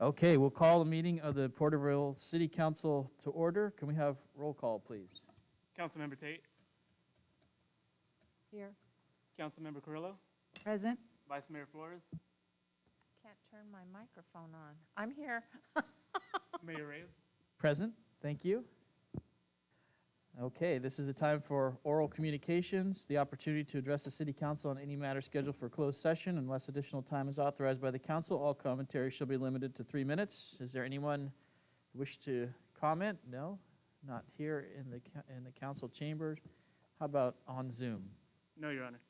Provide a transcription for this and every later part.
Okay, we'll call the meeting of the Porterville City Council to order. Can we have roll call, please? Councilmember Tate, Here. Councilmember Carrillo, Present. Vice Mayor Flores, Can't turn my microphone on. I'm here. Mayor Reyes. Present, thank you. Okay, this is a time for oral communications, the opportunity to address the City Council on any matter scheduled for closed session unless additional time is authorized by the council. All commentary shall be limited to 3 minutes. Is there anyone who wish to comment? No? Not here in the council chambers. How about on Zoom? No, Your Honor.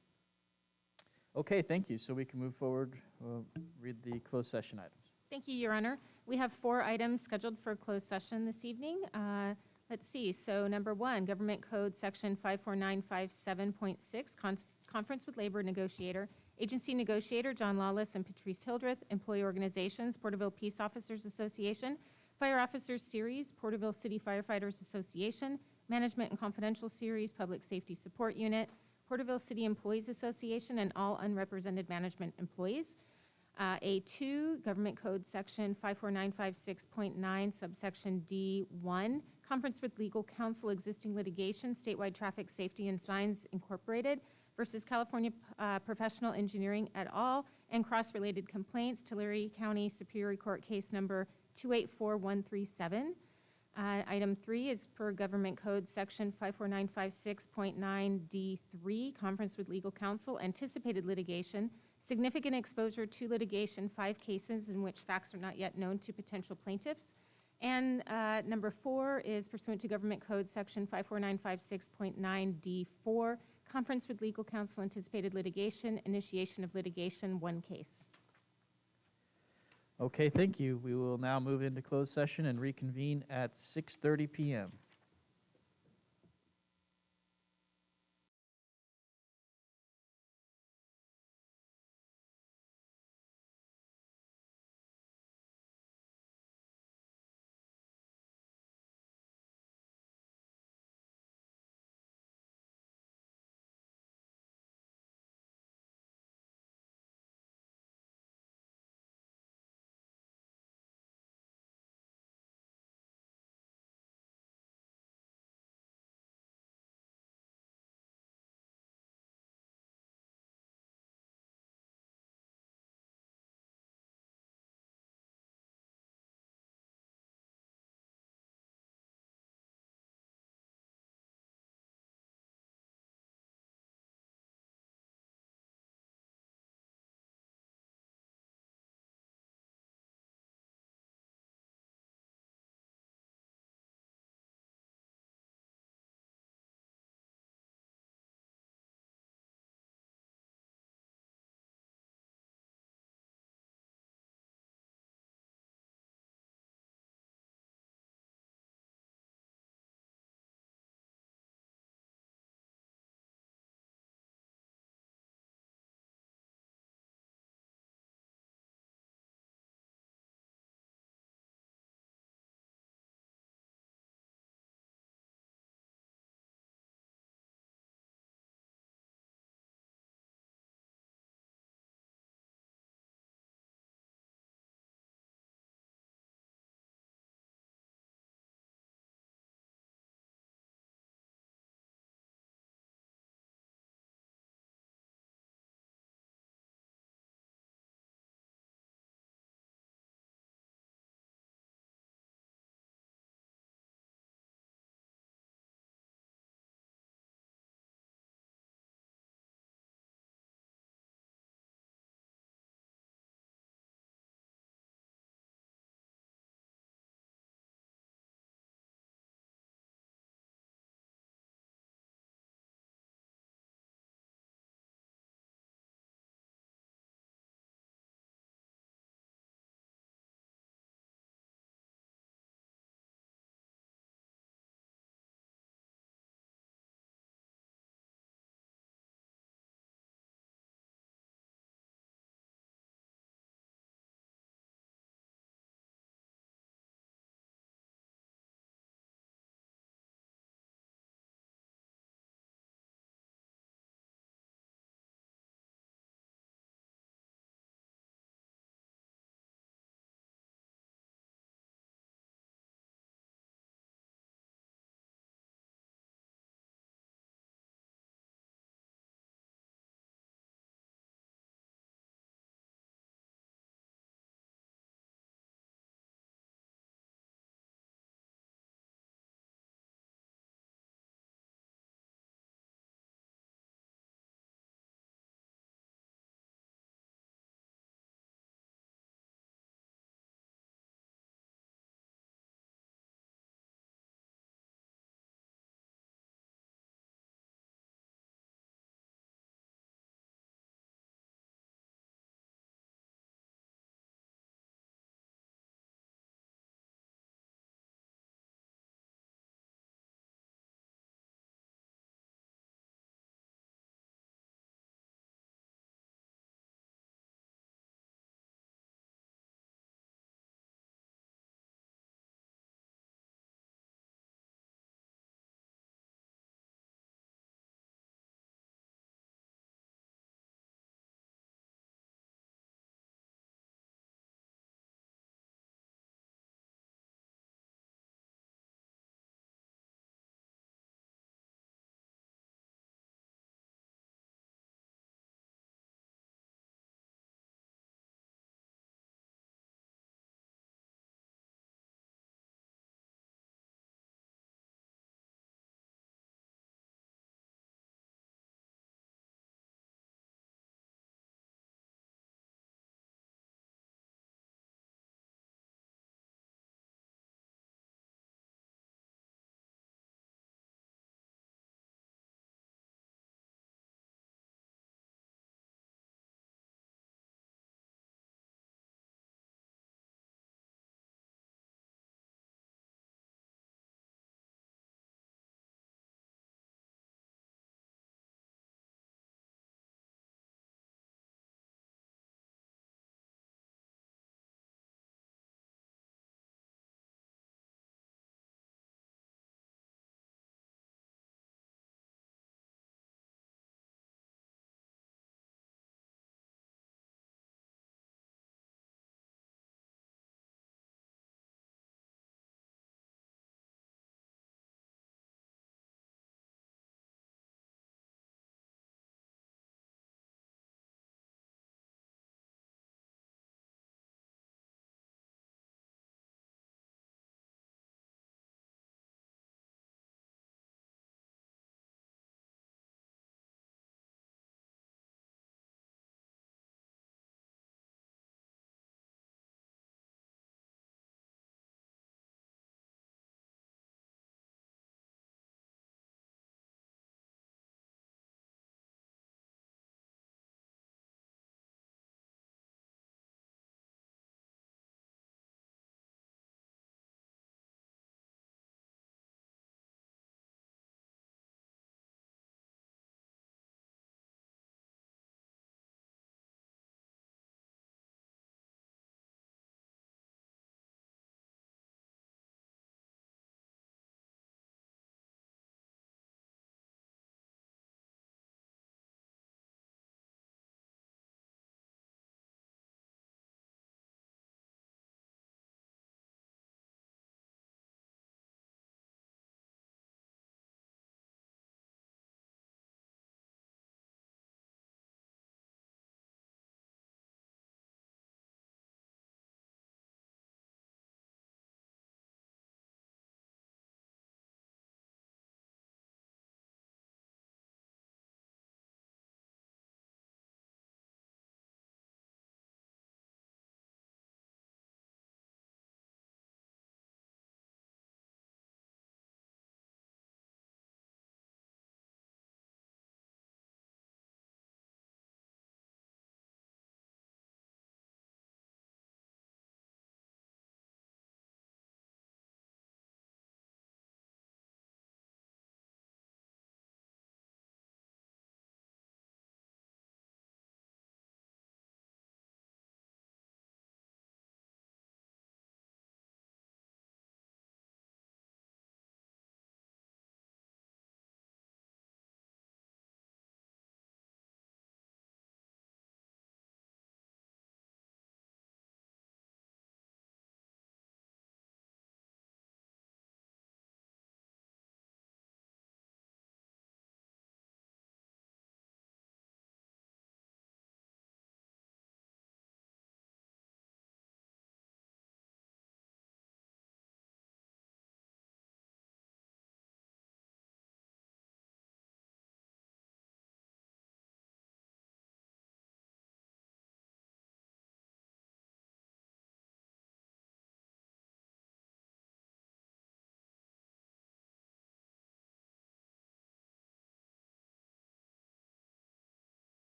Okay, thank you. So we can move forward. We'll read the closed session items. Thank you, Your Honor. We have 4 items scheduled for closed session this evening. Let's see. So number 1, Government Code Section 54957.6, Conference with Labor Negotiator, Agency Negotiator John Lawless and Patrice Hildreth, Employee Organizations, Porterville Peace Officers Association, Fire Officers Series, Porterville City Firefighters Association, Management and Confidential Series, Public Safety Support Unit, Porterville City Employees Association, and all unrepresented management employees. A2, Government Code Section 54956.9, subsection D1, Conference with Legal Counsel, Existing Litigation, Statewide Traffic Safety and Signs Incorporated versus California Professional Engineering et al., and cross-related complaints, Tulare County Superior Court Case Number 284137. Item 3 is per Government Code Section 54956.9D3, Conference with Legal Counsel, Anticipated Litigation, Significant Exposure to Litigation, 5 cases in which facts are not yet known to potential plaintiffs. And number 4 is pursuant to Government Code Section 54956.9D4, Conference with Legal Counsel, Anticipated Litigation, Initiation of Litigation, 1 case. Okay, thank you. We will now move into closed session and reconvene at 6:30 p.m.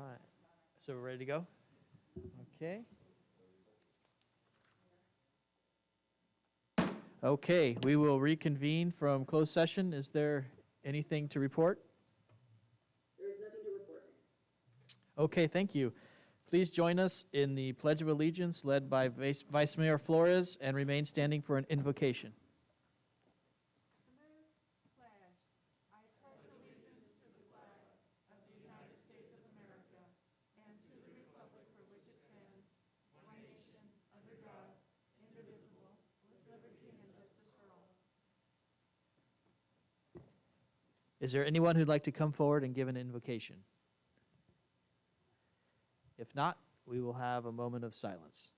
right. So we're ready to go? Okay. Okay, we will reconvene from closed session. Is there anything to report? There is nothing to report. Okay, thank you. Please join us in the Pledge of Allegiance led by Vice Mayor Flores and remain standing for an invocation. Is there anyone who'd like to come forward and give an invocation? If not, we will have a moment of silence.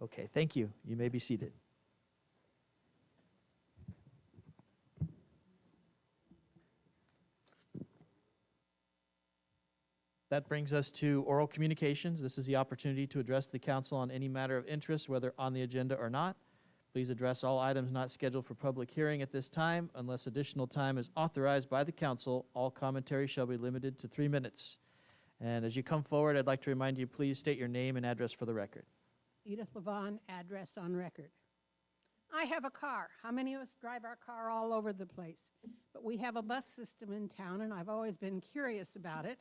Okay, thank you. You may be seated. That brings us to oral communications. This is the opportunity to address the council on any matter of interest, whether on the agenda or not. Please address all items not scheduled for public hearing at this time. Unless additional time is authorized by the council, all commentary shall be limited to 3 minutes. And as you come forward, I'd like to remind you, please state your name and address for the record. Edith Levon, address on record. I have a car. How many of us drive our car all over the place? But we have a bus system in town, and I've always been curious about it.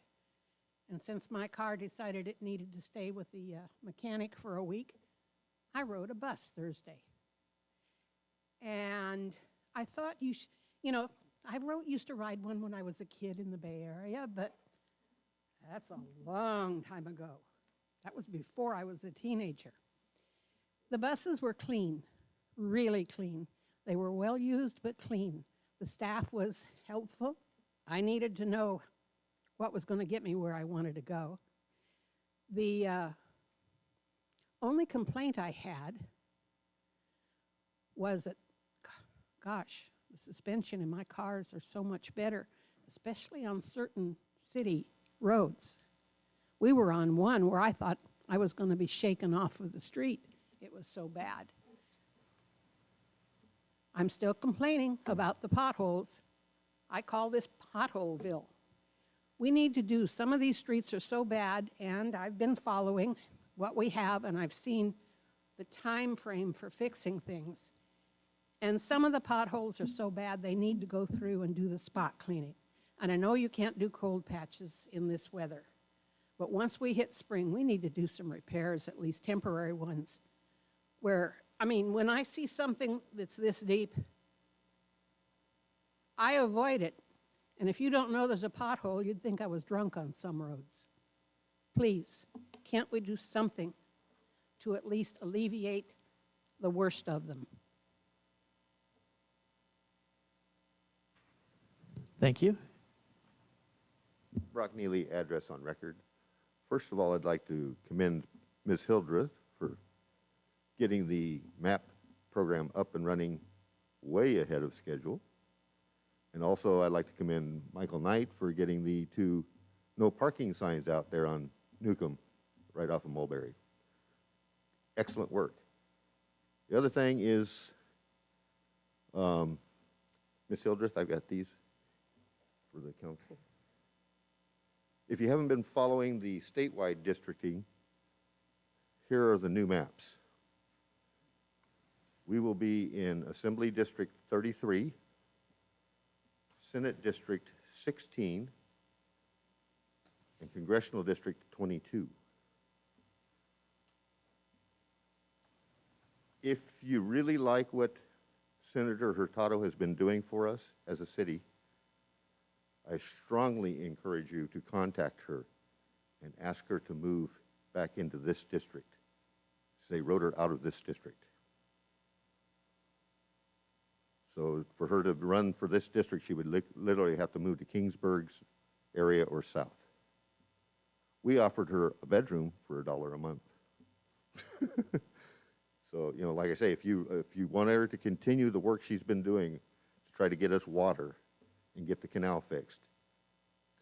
And since my car decided it needed to stay with the mechanic for a week, I rode a bus Thursday. And I thought I used to ride one when I was a kid in the Bay Area, but that's a long time ago. That was before I was a teenager. The buses were clean, really clean. They were well used, but clean. The staff was helpful. I needed to know what was going to get me where I wanted to go. The only complaint I had was that, gosh, the suspension in my cars are so much better, especially on certain city roads. We were on one where I thought I was going to be shaken off of the street. It was so bad. I'm still complaining about the potholes. I call this Potholeville. We need to do, some of these streets are so bad, and I've been following what we have, and I've seen the time frame for fixing things. And some of the potholes are so bad, they need to go through and do the spot cleaning. And I know you can't do cold patches in this weather, but once we hit spring, we need to do some repairs, at least temporary ones, where, when I see something that's this deep, I avoid it. And if you don't know there's a pothole, you'd think I was drunk on some roads. Please, can't we do something to at least alleviate the worst of them? Thank you. Brock Neely, address on record. First of all, I'd like to commend Ms. Hildreth for getting the MAP program up and running way ahead of schedule. And also, I'd like to commend Michael Knight for getting the 2 no parking signs out there on Newcomb, right off of Mulberry. Excellent work. The other thing is, Ms. Hildreth, I've got these for the council. If you haven't been following the statewide districting, here are the new maps. We will be in Assembly District 33, Senate District 16, and Congressional District 22. If you really like what Senator Hurtado has been doing for us as a city, I strongly encourage you to contact her and ask her to move back into this district. They wrote her out of this district. So for her to run for this district, she would literally have to move to Kingsburg's area or south. We offered her a bedroom for $1 a month. So, like I say, if you want her to continue the work she's been doing to try to get us water and get the canal fixed,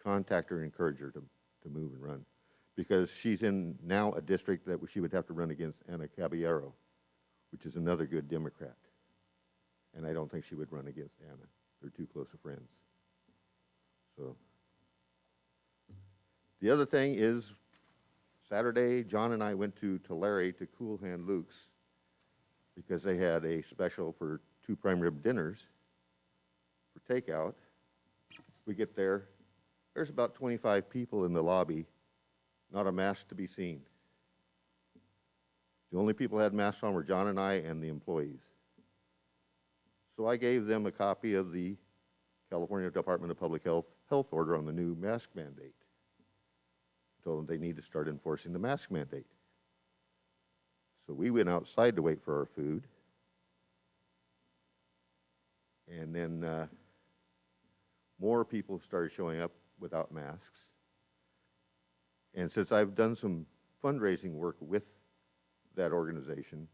contact her and encourage her to move and run. Because she's in now a district that she would have to run against Ana Caballero, which is another good Democrat. And I don't think she would run against Ana. They're too close of friends. So the other thing is, Saturday, John and I went to Tulare to Cool Hand Luke's because they had a special for 2 prime rib dinners for takeout. We get there, there's about 25 people in the lobby, not a mask to be seen. The only people who had masks on were John and I and the employees. So I gave them a copy of the California Department of Public Health order on the new mask mandate. Told them they need to start enforcing the mask mandate. So we went outside to wait for our food. And then more people started showing up without masks. And since I've done some fundraising work with that organization,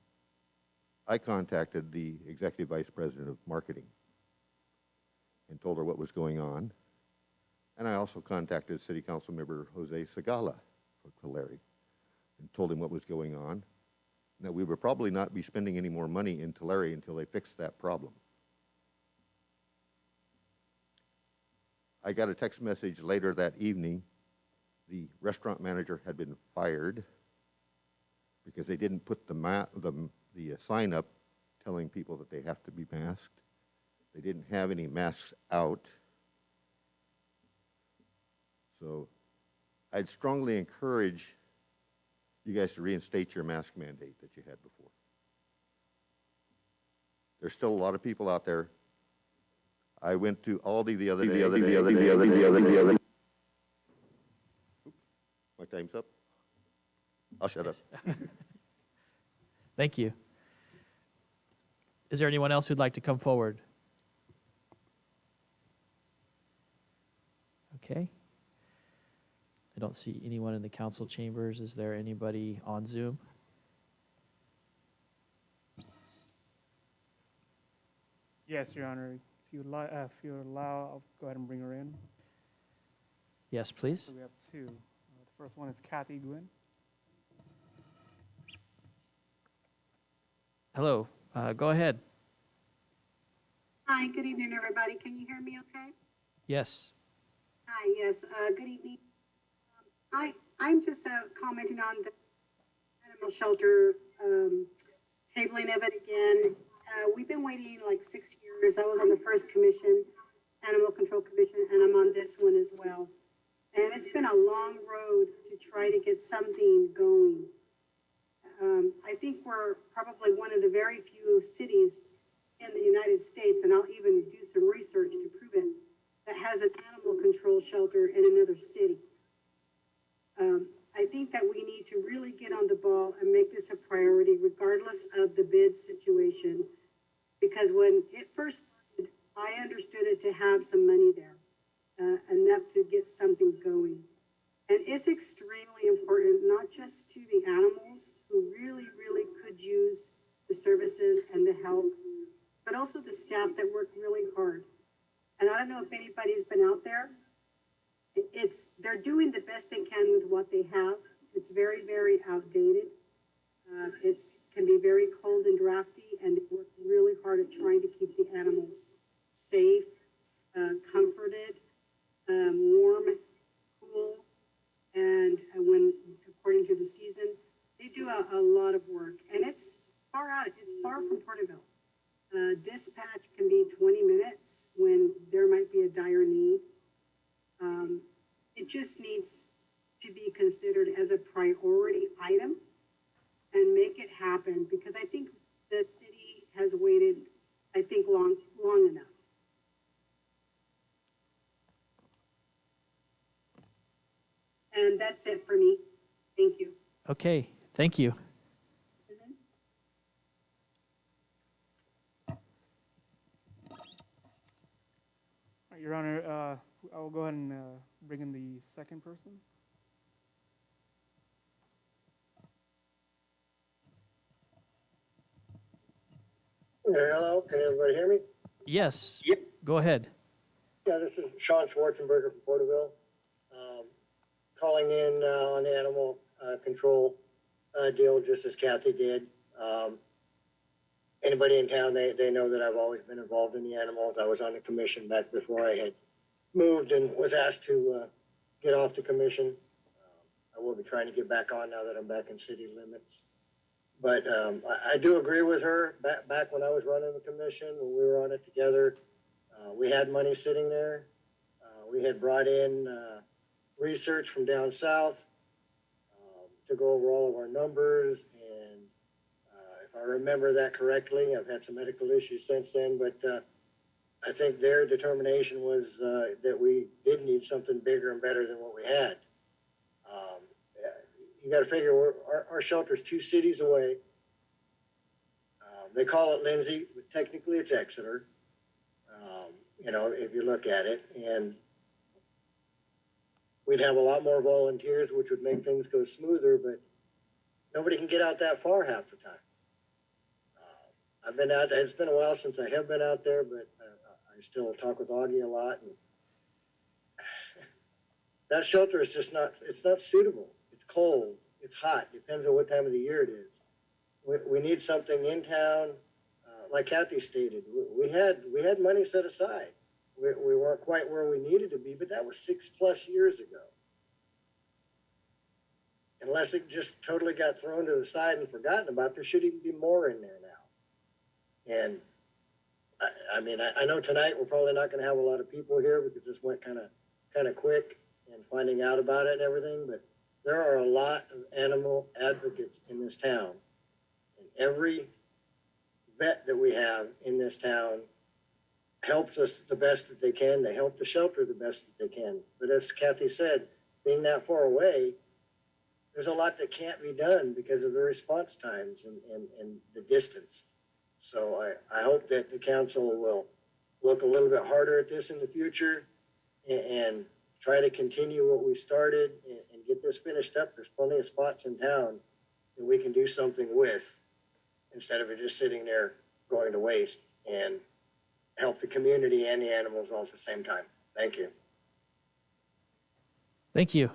I contacted the Executive Vice President of Marketing and told her what was going on. And I also contacted City Council member Jose Segala from Tulare and told him what was going on, and that we would probably not be spending any more money in Tulare until they fixed that problem. I got a text message later that evening. The restaurant manager had been fired because they didn't put the sign up telling people that they have to be masked. They didn't have any masks out. So I'd strongly encourage you guys to reinstate your mask mandate that you had before. There's still a lot of people out there. I went to Aldi the other day. Oops, my time's up. I'll shut up. Thank you. Is there anyone else who'd like to come forward? Okay. I don't see anyone in the council chambers. Is there anybody on Zoom? Yes, Your Honor. If you allow, I'll go ahead and bring her in. Yes, please. So we have 2. The first one is Kathy Gwynn. Hello. Go ahead. Hi, good evening, everybody. Can you hear me okay? Yes. Hi, yes, good evening. I'm just commenting on the animal shelter, tabling of it again. We've been waiting like 6 years. I was on the first commission, Animal Control Commission, and I'm on this one as well. And it's been a long road to try to get something going. I think we're probably one of the very few cities in the United States, and I'll even do some research to prove it, that has an animal control shelter in another city. I think that we need to really get on the ball and make this a priority regardless of the bid situation. Because when it first started, I understood it to have some money there, enough to get something going. And it's extremely important, not just to the animals who really, really could use the services and the help, but also the staff that work really hard. And I don't know if anybody's been out there. They're doing the best they can with what they have. It's very, very outdated. It can be very cold and drafty, and they work really hard at trying to keep the animals safe, comforted, warm, cool, and when, according to the season, they do a lot of work. And it's far out, it's far from Porterville. Dispatch can be 20 minutes when there might be a dire need. It just needs to be considered as a priority item and make it happen, because I think the city has waited, I think, long enough. And that's it for me. Thank you. Okay. Thank you. All right, Your Honor, I will go ahead and bring in the second person. Hello, can everybody hear me? Yes. go ahead. Yeah, this is Sean Schwarzenberger from Porterville. Calling in on the animal control deal, just as Kathy did. Anybody in town, they know that I've always been involved in the animals. I was on the commission back before I had moved and was asked to get off the commission. I will be trying to get back on now that I'm back in city limits. But I do agree with her. Back when I was running the commission, when we were on it together, we had money sitting there. We had brought in research from down south to go over all of our numbers. And if I remember that correctly, I've had some medical issues since then, but I think their determination was that we did need something bigger and better than what we had. You got to figure our shelter's 2 cities away. They call it Lindsay, but technically it's Exeter. If you look at it, and we'd have a lot more volunteers, which would make things go smoother, but nobody can get out that far half the time. I've been out there. It's been a while since I have been out there, but I still talk with Augie a lot. And that shelter is just it's not suitable. It's cold. It's hot. Depends on what time of the year it is. We need something in town. Like Kathy stated, we had money set aside. We weren't quite where we needed to be, but that was 6+ years ago. Unless it just totally got thrown to the side and forgotten about, there should even be more in there now. And I know tonight we're probably not going to have a lot of people here because this went kind of quick and finding out about it and everything, but there are a lot of animal advocates in this town. And every vet that we have in this town helps us the best that they can. They help the shelter the best that they can. But as Kathy said, being that far away, there's a lot that can't be done because of the response times and the distance. So I hope that the council will look a little bit harder at this in the future and try to continue what we started and get this finished up. There's plenty of spots in town that we can do something with instead of it just sitting there going to waste, and help the community and the animals all at the same time. Thank you. Thank you.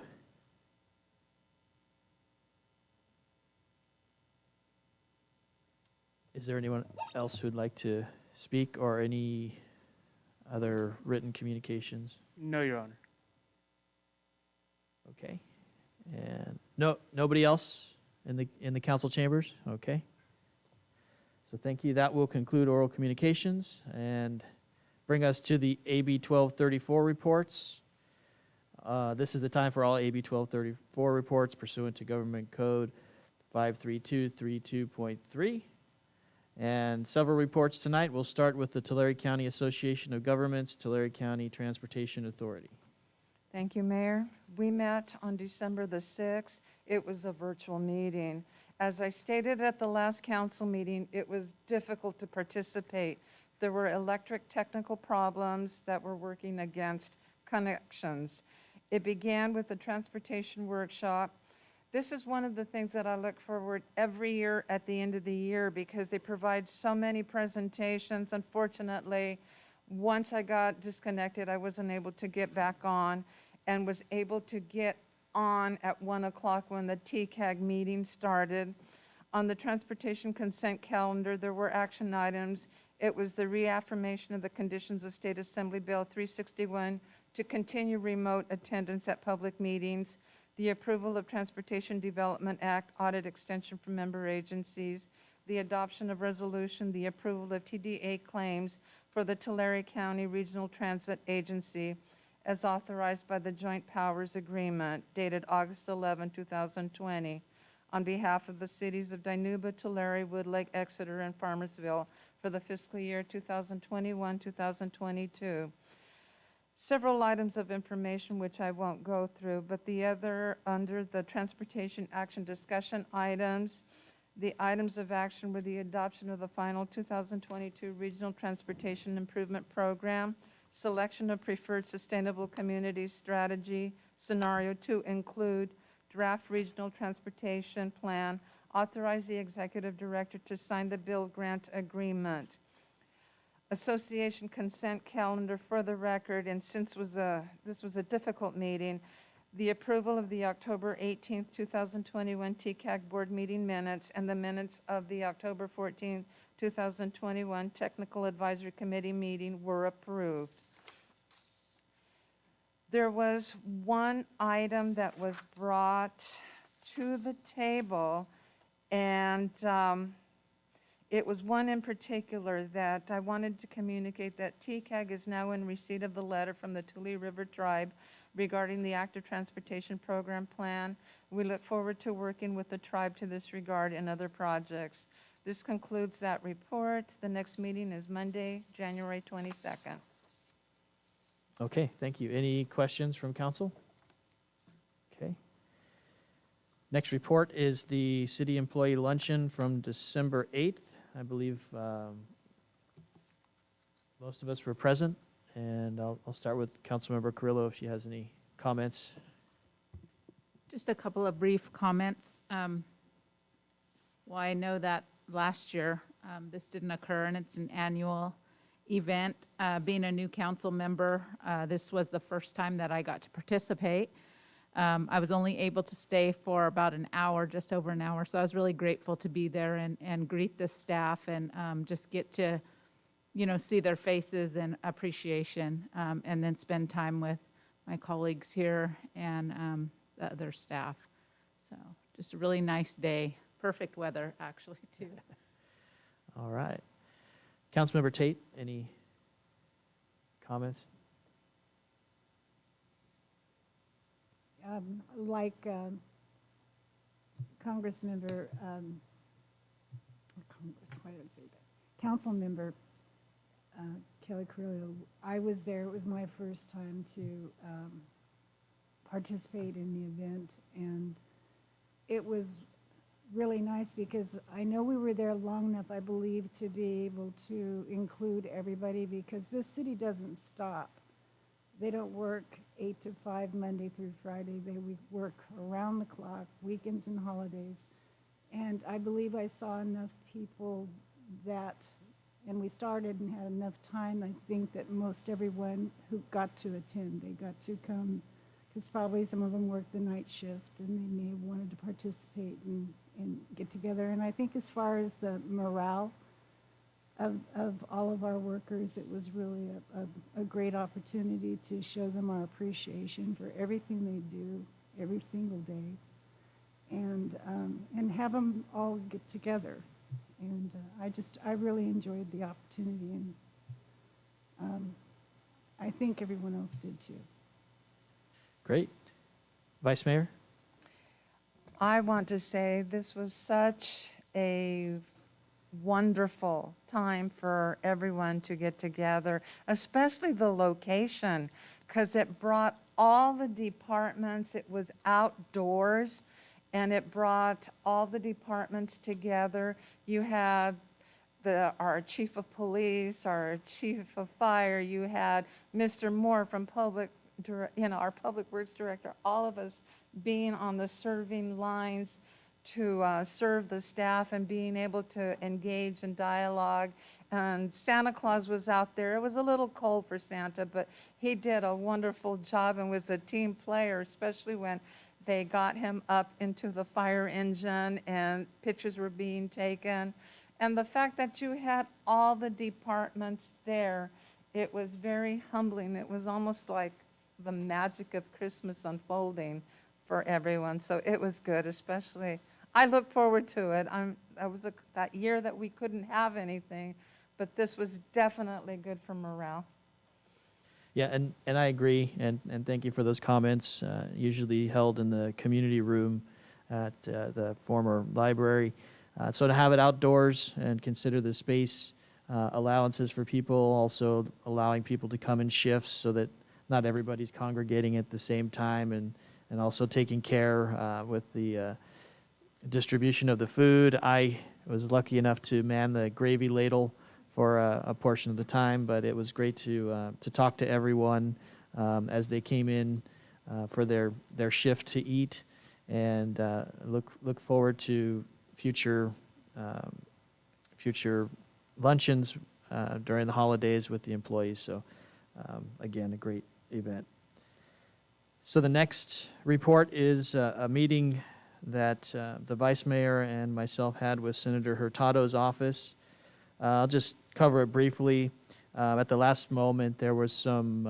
Is there anyone else who'd like to speak or any other written communications? No, Your Honor. Okay. And nobody else in the council chambers? Okay. So thank you. That will conclude oral communications and bring us to the AB1234 reports. This is the time for all AB1234 reports pursuant to Government Code 53232.3. And several reports tonight. We'll start with the Tulare County Association of Governments, Tulare County Transportation Authority. Thank you, Mayor. We met on December the 6th. It was a virtual meeting. As I stated at the last council meeting, it was difficult to participate. There were electric technical problems that were working against connections. It began with the transportation workshop. This is one of the things that I look forward every year at the end of the year because they provide so many presentations. Unfortunately, once I got disconnected, I wasn't able to get back on and was able to get on at 1 o'clock when the TCAG meeting started. On the transportation consent calendar, there were action items. It was the reaffirmation of the conditions of State Assembly Bill 361 to continue remote attendance at public meetings, the approval of Transportation Development Act audit extension for member agencies, the adoption of resolution, the approval of TDA claims for the Tulare County Regional Transit Agency as authorized by the Joint Powers Agreement dated August 11, 2020, on behalf of the cities of Dinuba, Tulare, Woodlake, Exeter, and Farmersville for the fiscal year 2021-2022. Several items of information which I won't go through, but the other under the transportation action discussion items, the items of action were the adoption of the final 2022 Regional Transportation Improvement Program, selection of preferred sustainable community strategy scenario to include draft regional transportation plan, authorize the executive director to sign the bill grant agreement. Association consent calendar for the record, and since this was a difficult meeting, the approval of the October 18th, 2021 TCAG board meeting minutes and the minutes of the October 14th, 2021 Technical Advisory Committee meeting were approved. There was one item that was brought to the table, and it was one in particular that I wanted to communicate that TCAG is now in receipt of the letter from the Tulare River Tribe regarding the Active Transportation Program Plan. We look forward to working with the tribe to this regard and other projects. This concludes that report. The next meeting is Monday, January 22nd. Okay, thank you. Any questions from council? Okay. Next report is the city employee luncheon from December 8th. I believe most of us were present, and I'll start with Councilmember Carrillo if she has any comments. Just a couple of brief comments. Well, I know that last year this didn't occur, and it's an annual event. Being a new council member, this was the first time that I got to participate. I was only able to stay for about an hour, just over an hour, so I was really grateful to be there and greet the staff and just get to, see their faces and appreciation, and then spend time with my colleagues here and the other staff. So just a really nice day. Perfect weather, actually, too. All right. Councilmember Tate, any comments? Like Congressmember, why did I say that? Council member Kelly Carrillo, I was there. It was my first time to participate in the event, and it was really nice because I know we were there long enough, I believe, to be able to include everybody, because this city doesn't stop. They don't work 8 to 5 Monday through Friday. They work around the clock, weekends and holidays. And I believe I saw enough people that, and we started and had enough time, I think that most everyone who got to attend, they got to come, because probably some of them worked the night shift and they may have wanted to participate and get together. And I think as far as the morale of all of our workers, it was really a great opportunity to show them our appreciation for everything they do every single day, and have them all get together. And I really enjoyed the opportunity, and I think everyone else did too. Great. Vice Mayor? I want to say this was such a wonderful time for everyone to get together, especially the location, because it brought all the departments. It was outdoors, and it brought all the departments together. You had our chief of police, our chief of fire, you had Mr. Moore from our public works director, all of us being on the serving lines to serve the staff and being able to engage in dialogue. And Santa Claus was out there. It was a little cold for Santa, but he did a wonderful job and was a team player, especially when they got him up into the fire engine and pictures were being taken. And the fact that you had all the departments there, it was very humbling. It was almost like the magic of Christmas unfolding for everyone. So it was good, especially. I look forward to it. That year that we couldn't have anything, but this was definitely good for morale. Yeah, and I agree, and thank you for those comments, usually held in the community room at the former library. So to have it outdoors and consider the space allowances for people, also allowing people to come in shifts so that not everybody's congregating at the same time, and also taking care with the distribution of the food. I was lucky enough to man the gravy ladle for a portion of the time, but it was great to talk to everyone as they came in for their shift to eat, and look forward to future luncheons during the holidays with the employees. So again, a great event. So the next report is a meeting that the Vice Mayor and myself had with Senator Hurtado's office. I'll just cover it briefly. At the last moment, there was some,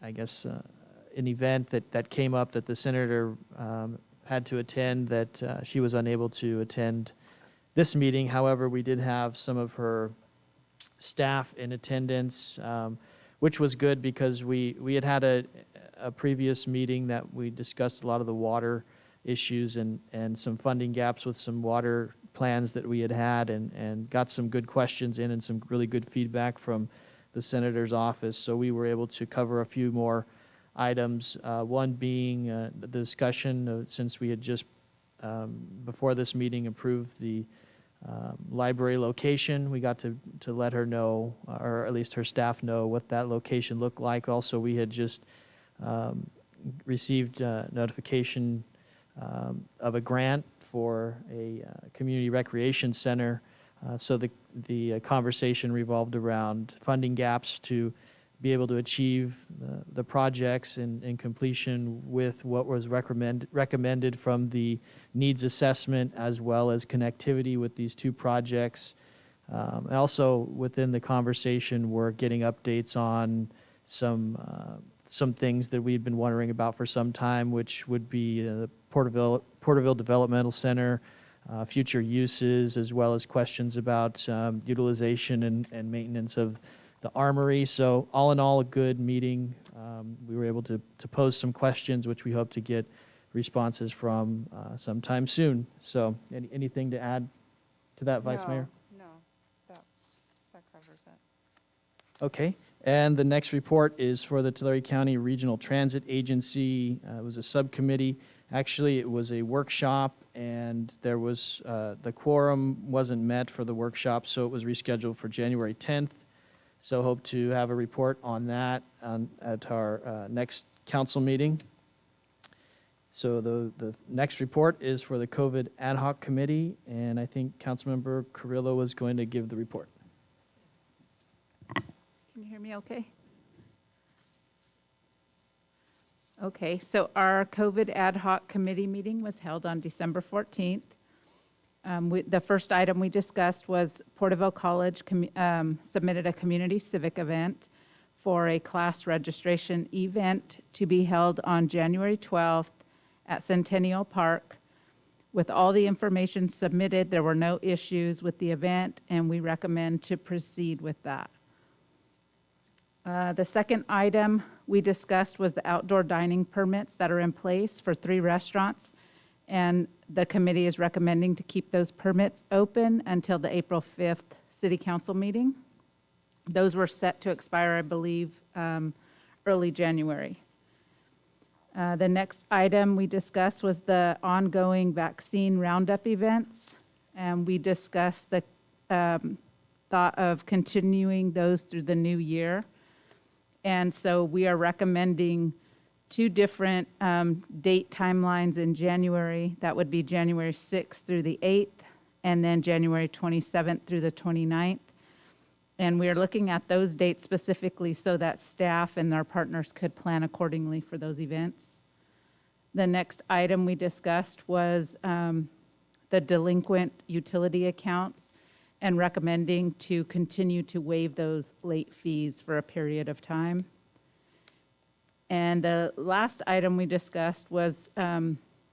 an event that came up that the Senator had to attend that she was unable to attend this meeting. However, we did have some of her staff in attendance, which was good because we had a previous meeting that we discussed a lot of the water issues and some funding gaps with some water plans that we had and got some good questions in and some really good feedback from the Senator's office. So we were able to cover a few more items, one being the discussion, since we had just, before this meeting, approved the library location. We got to let her know, or at least her staff know, what that location looked like. Also, we had just received notification of a grant for a community recreation center. So the conversation revolved around funding gaps to be able to achieve the projects in completion with what was recommended from the needs assessment, as well as connectivity with these two projects. Also within the conversation, we're getting updates on some things that we've been wondering about for some time, which would be the Porterville Developmental Center, future uses, as well as questions about utilization and maintenance of the armory. So all in all, a good meeting. We were able to pose some questions, which we hope to get responses from sometime soon. So anything to add to that, Vice Mayor? No, that covers it. Okay. And the next report is for the Tulare County Regional Transit Agency. It was a subcommittee. Actually, it was a workshop, and there was the quorum wasn't met for the workshop, so it was rescheduled for January 10th. So hope to have a report on that at our next council meeting. So the next report is for the COVID Ad Hoc Committee, and I think Councilmember Carrillo was going to give the report. Can you hear me okay? Okay, so our COVID Ad Hoc Committee meeting was held on December 14th. The first item we discussed was Porterville College submitted a community civic event for a class registration event to be held on January 12th at Centennial Park. With all the information submitted, there were no issues with the event, and we recommend to proceed with that. The second item we discussed was the outdoor dining permits that are in place for 3 restaurants, and the committee is recommending to keep those permits open until the April 5th City Council meeting. Those were set to expire, I believe, early January. The next item we discussed was the ongoing vaccine roundup events, and we discussed the thought of continuing those through the new year. And so we are recommending 2 different date timelines in January. That would be January 6th through the 8th, and then January 27th through the 29th. And we are looking at those dates specifically so that staff and our partners could plan accordingly for those events. The next item we discussed was the delinquent utility accounts and recommending to continue to waive those late fees for a period of time. And the last item we discussed was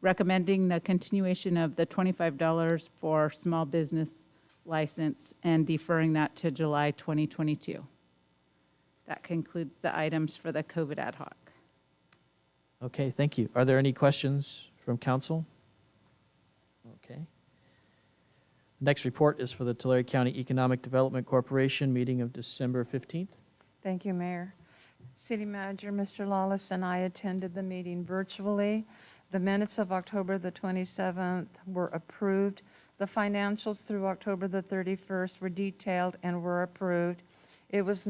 recommending the continuation of the $25 for small business license and deferring that to July 2022. That concludes the items for the COVID ad hoc. Okay, thank you. Are there any questions from council? Okay. Next report is for the Tulare County Economic Development Corporation, meeting of December 15th. Thank you, Mayor. City Manager Mr. Lawless and I attended the meeting virtually. The minutes of October the 27th were approved. The financials through October the 31st were detailed and were approved. It was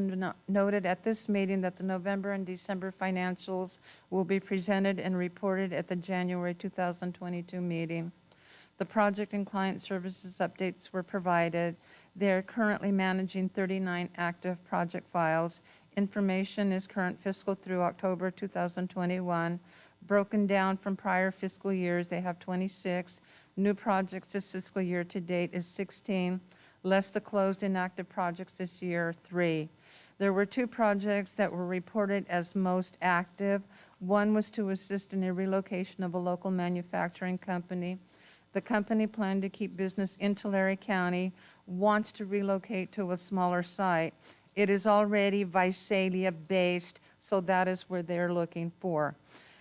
noted at this meeting that the November and December financials will be presented and reported at the January 2022 meeting. The project and client services updates were provided. They're currently managing 39 active project files. Information is current fiscal through October 2021. Broken down from prior fiscal years, they have 26. New projects this fiscal year to date is 16, less the closed inactive projects this year, 3. There were 2 projects that were reported as most active. One was to assist in a relocation of a local manufacturing company. The company planned to keep business in Tulare County, wants to relocate to a smaller site. It is already Visalia-based, so that is where they're looking for.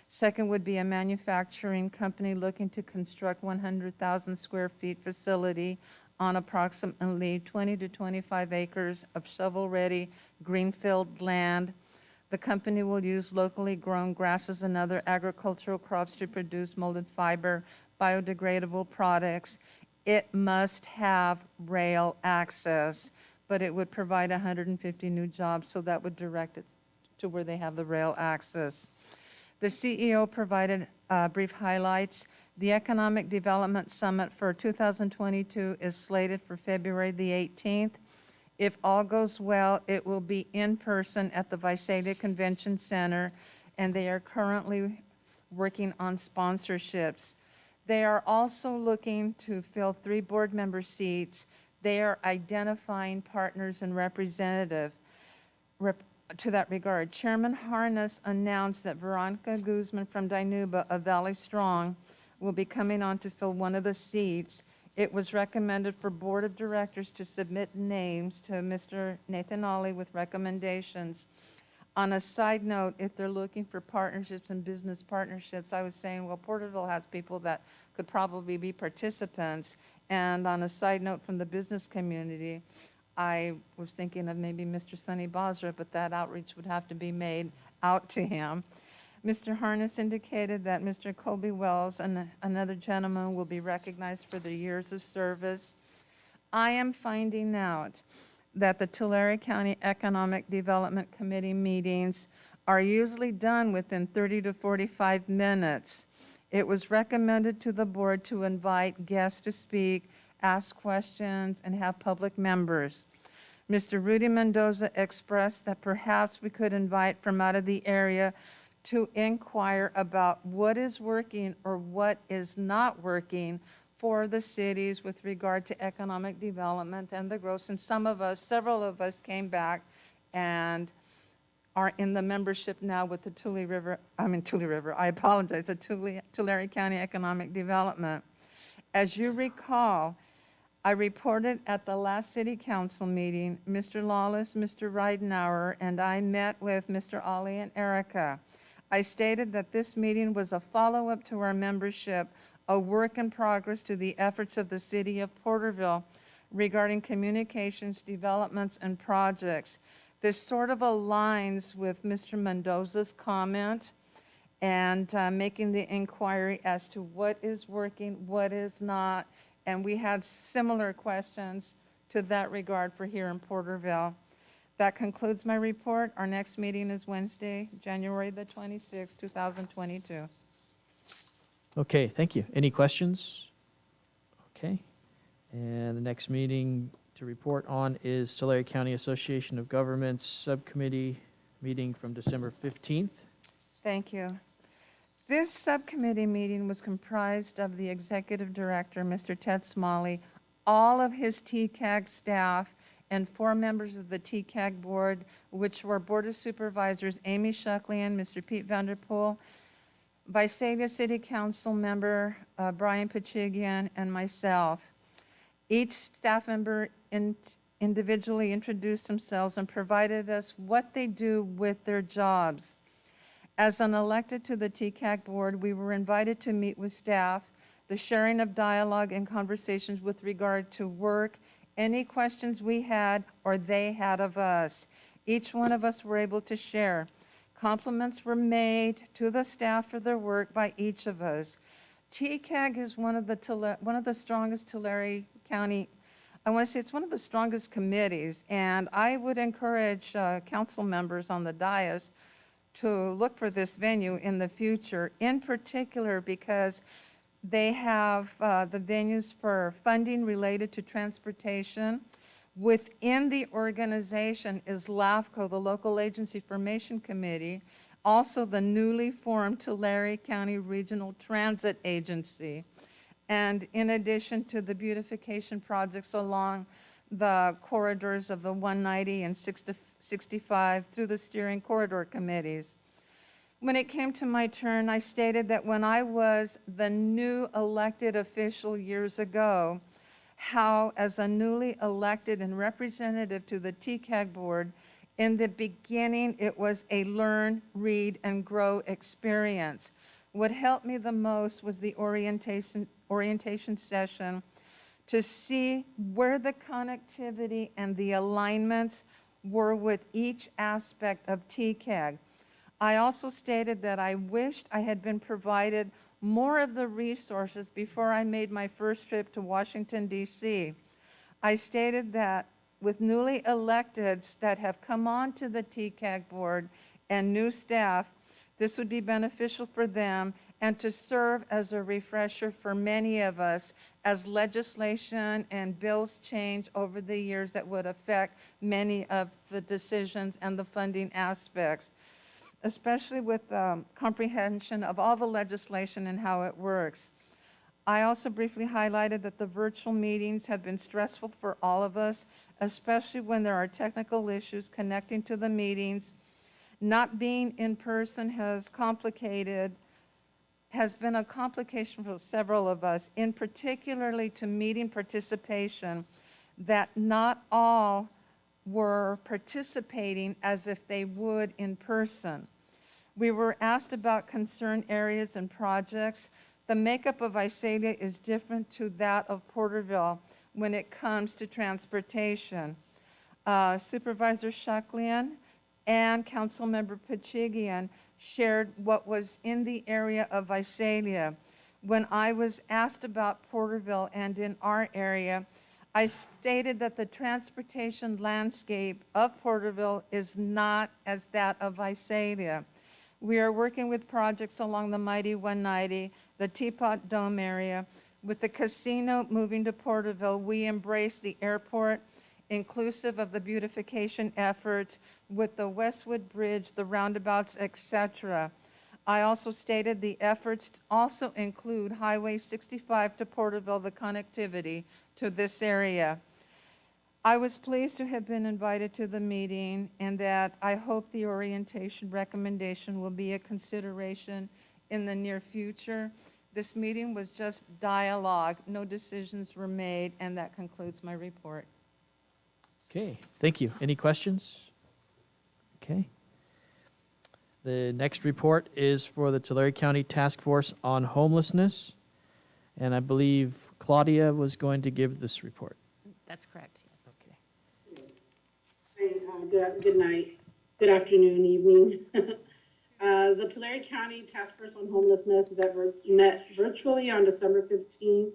Second would be a manufacturing company looking to construct 100,000 square feet facility on approximately 20 to 25 acres of shovel-ready greenfield land. The company will use locally grown grasses and other agricultural crops to produce molded fiber, biodegradable products. It must have rail access, but it would provide 150 new jobs, so that would direct it to where they have the rail access. The CEO provided brief highlights. The Economic Development Summit for 2022 is slated for February the 18th. If all goes well, it will be in person at the Visalia Convention Center, and they are currently working on sponsorships. They are also looking to fill 3 board member seats. They are identifying partners and representatives. To that regard, Chairman Harness announced that Veronica Guzman from Dinuba of Valley Strong will be coming on to fill one of the seats. It was recommended for Board of Directors to submit names to Mr. Nathan Ollie with recommendations. On a side note, if they're looking for partnerships and business partnerships, I was saying, well, Porterville has people that could probably be participants. And on a side note from the business community, I was thinking of maybe Mr. Sonny Basra, but that outreach would have to be made out to him. Mr. Harness indicated that Mr. Colby Wells and another gentleman will be recognized for their years of service. I am finding out that the Tulare County Economic Development Committee meetings are usually done within 30 to 45 minutes. It was recommended to the board to invite guests to speak, ask questions, and have public members. Mr. Rudy Mendoza expressed that perhaps we could invite from out of the area to inquire about what is working or what is not working for the cities with regard to economic development and the growth. And several of us came back and are in the membership now with the Tulare County Economic Development. As you recall, I reported at the last city council meeting, Mr. Lawless, Mr. Ridenauer, and I met with Mr. Ollie and Erica. I stated that this meeting was a follow-up to our membership, a work in progress to the efforts of the city of Porterville regarding communications, developments, and projects. This sort of aligns with Mr. Mendoza's comment and making the inquiry as to what is working, what is not, and we had similar questions to that regard for here in Porterville. That concludes my report. Our next meeting is Wednesday, January the 26th, 2022. Okay, thank you. Any questions? Okay. And the next meeting to report on is Tulare County Association of Governments Subcommittee meeting from December 15th. Thank you. This subcommittee meeting was comprised of the executive director, Mr. Ted Smalley, all of his TCAG staff, and 4 members of the TCAG board, which were Board of Supervisors Amy Shucklian, Mr. Pete Vanderpool, Visalia City Council member Brian Pachigian, and myself. Each staff member individually introduced themselves and provided us what they do with their jobs. As an elected to the TCAG board, we were invited to meet with staff, the sharing of dialogue and conversations with regard to work, any questions we had or they had of us. Each one of us were able to share. Compliments were made to the staff for their work by each of us. TCAG is one of the strongest Tulare County, I want to say it's one of the strongest committees, and I would encourage council members on the dais to look for this venue in the future, in particular because they have the venues for funding related to transportation. Within the organization is LAFCO, the Local Agency Formation Committee, also the newly formed Tulare County Regional Transit Agency, and in addition to the beautification projects along the corridors of the 190 and 65 through the steering corridor committees. When it came to my turn, I stated that when I was the new elected official years ago, how as a newly elected and representative to the TCAG board, in the beginning, it was a learn, read, and grow experience. What helped me the most was the orientation session to see where the connectivity and the alignments were with each aspect of TCAG. I also stated that I wished I had been provided more of the resources before I made my first trip to Washington, D.C. I stated that with newly electeds that have come on to the TCAG board and new staff, this would be beneficial for them and to serve as a refresher for many of us as legislation and bills change over the years that would affect many of the decisions and the funding aspects, especially with comprehension of all the legislation and how it works. I also briefly highlighted that the virtual meetings have been stressful for all of us, especially when there are technical issues connecting to the meetings. Not being in person has been a complication for several of us, in particularly to meeting participation, that not all were participating as if they would in person. We were asked about concern areas and projects. The makeup of Visalia is different to that of Porterville when it comes to transportation. Supervisor Shaklian and Councilmember Pachigian shared what was in the area of Visalia. When I was asked about Porterville and in our area, I stated that the transportation landscape of Porterville is not as that of Visalia. We are working with projects along the Mighty 190, the Teapot Dome area. With the casino moving to Porterville, we embrace the airport, inclusive of the beautification efforts with the Westwood Bridge, the roundabouts, etc. I also stated the efforts also include Highway 65 to Porterville, the connectivity to this area. I was pleased to have been invited to the meeting and that I hope the orientation recommendation will be a consideration in the near future. This meeting was just dialogue. No decisions were made, and that concludes my report. Okay, thank you. Any questions? Okay. The next report is for the Tulare County Task Force on Homelessness, and I believe Claudia was going to give this report. That's correct, yes. Okay. Good night, good afternoon, evening. The Tulare County Task Force on Homelessness that met virtually on December 15,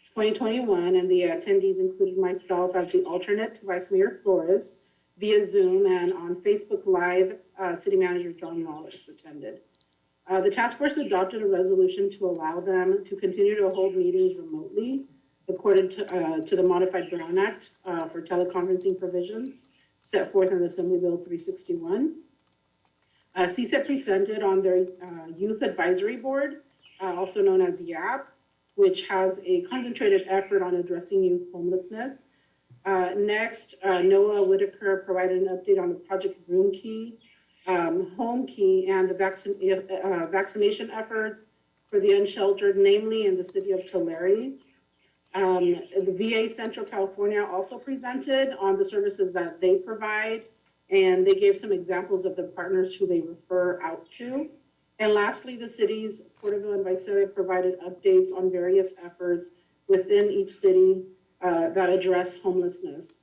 2021, and the attendees included myself as the alternate to Vice Mayor Flores via Zoom, and on Facebook Live, City Manager John Wallace attended. The task force adopted a resolution to allow them to continue to hold meetings remotely according to the Modified Brown Act for teleconferencing provisions set forth in Assembly Bill 361. CSET presented on their Youth Advisory Board, also known as YAP, which has a concentrated effort on addressing youth homelessness. Next, Noah Whitaker provided an update on the Project Room Key, Home Key, and the vaccination efforts for the unsheltered, namely in the city of Tulare. The VA Central California also presented on the services that they provide, and they gave some examples of the partners who they refer out to. And lastly, the cities, Porterville and Visalia, provided updates on various efforts within each city that address homelessness.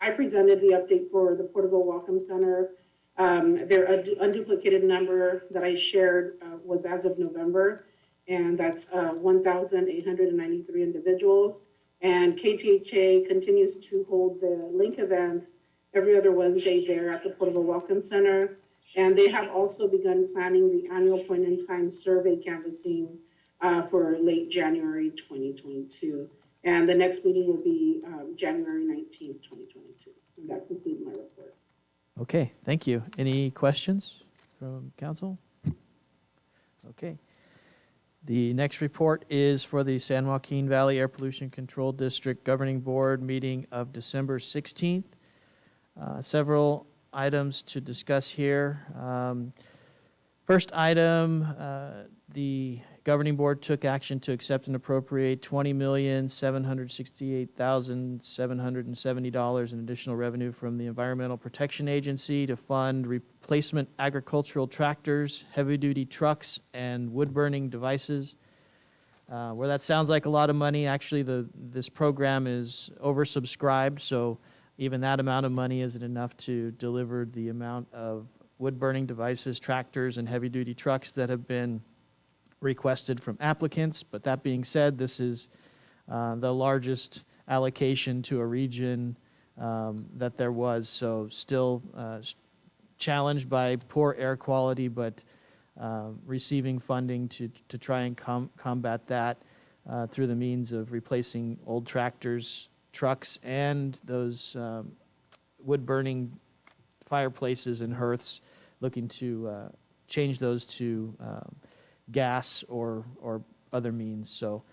I presented the update for the Porterville Welcome Center. Their unduplicated number that I shared was as of November, and that's 1,893 individuals. And KTHA continues to hold the link events every other Wednesday there at the Porterville Welcome Center. And they have also begun planning the annual point-in-time survey canvassing for late January 2022. And the next meeting will be January 19th, 2022. And that concludes my report. Okay, thank you. Any questions from council? Okay. The next report is for the San Joaquin Valley Air Pollution Control District Governing Board meeting of December 16th. Several items to discuss here. First item, the governing board took action to accept and appropriate $20,768,770 in additional revenue from the Environmental Protection Agency to fund replacement agricultural tractors, heavy-duty trucks, and wood-burning devices. Where that sounds like a lot of money, actually this program is oversubscribed, so even that amount of money isn't enough to deliver the amount of wood-burning devices, tractors, and heavy-duty trucks that have been requested from applicants. But that being said, this is the largest allocation to a region that there was, so still challenged by poor air quality, but receiving funding to try and combat that through the means of replacing old tractors, trucks, and those wood-burning fireplaces and hearths, looking to change those to gas or other means. So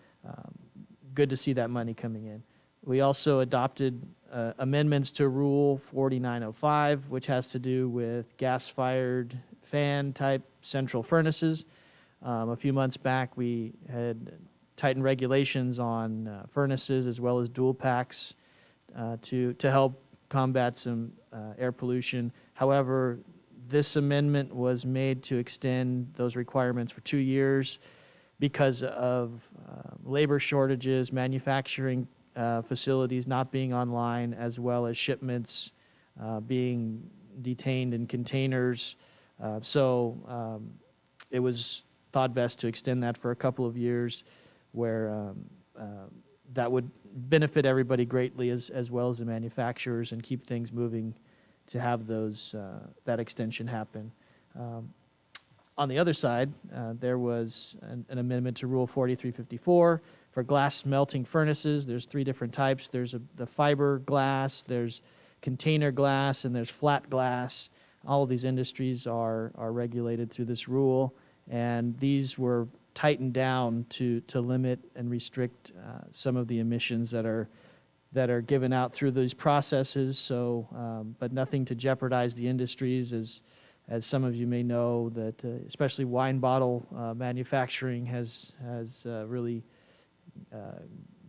good to see that money coming in. We also adopted amendments to Rule 4905, which has to do with gas-fired fan-type central furnaces. A few months back, we had tightened regulations on furnaces as well as dual packs to help combat some air pollution. However, this amendment was made to extend those requirements for 2 years because of labor shortages, manufacturing facilities not being online, as well as shipments being detained in containers. So it was thought best to extend that for a couple of years, where that would benefit everybody greatly, as well as the manufacturers, and keep things moving to have those that extension happen. On the other side, there was an amendment to Rule 4354 for glass melting furnaces. There's 3 different types. There's the fiber glass, there's container glass, and there's flat glass. All of these industries are regulated through this rule, and these were tightened down to limit and restrict some of the emissions that are given out through these processes. So, but nothing to jeopardize the industries, as some of you may know, that especially wine bottle manufacturing has really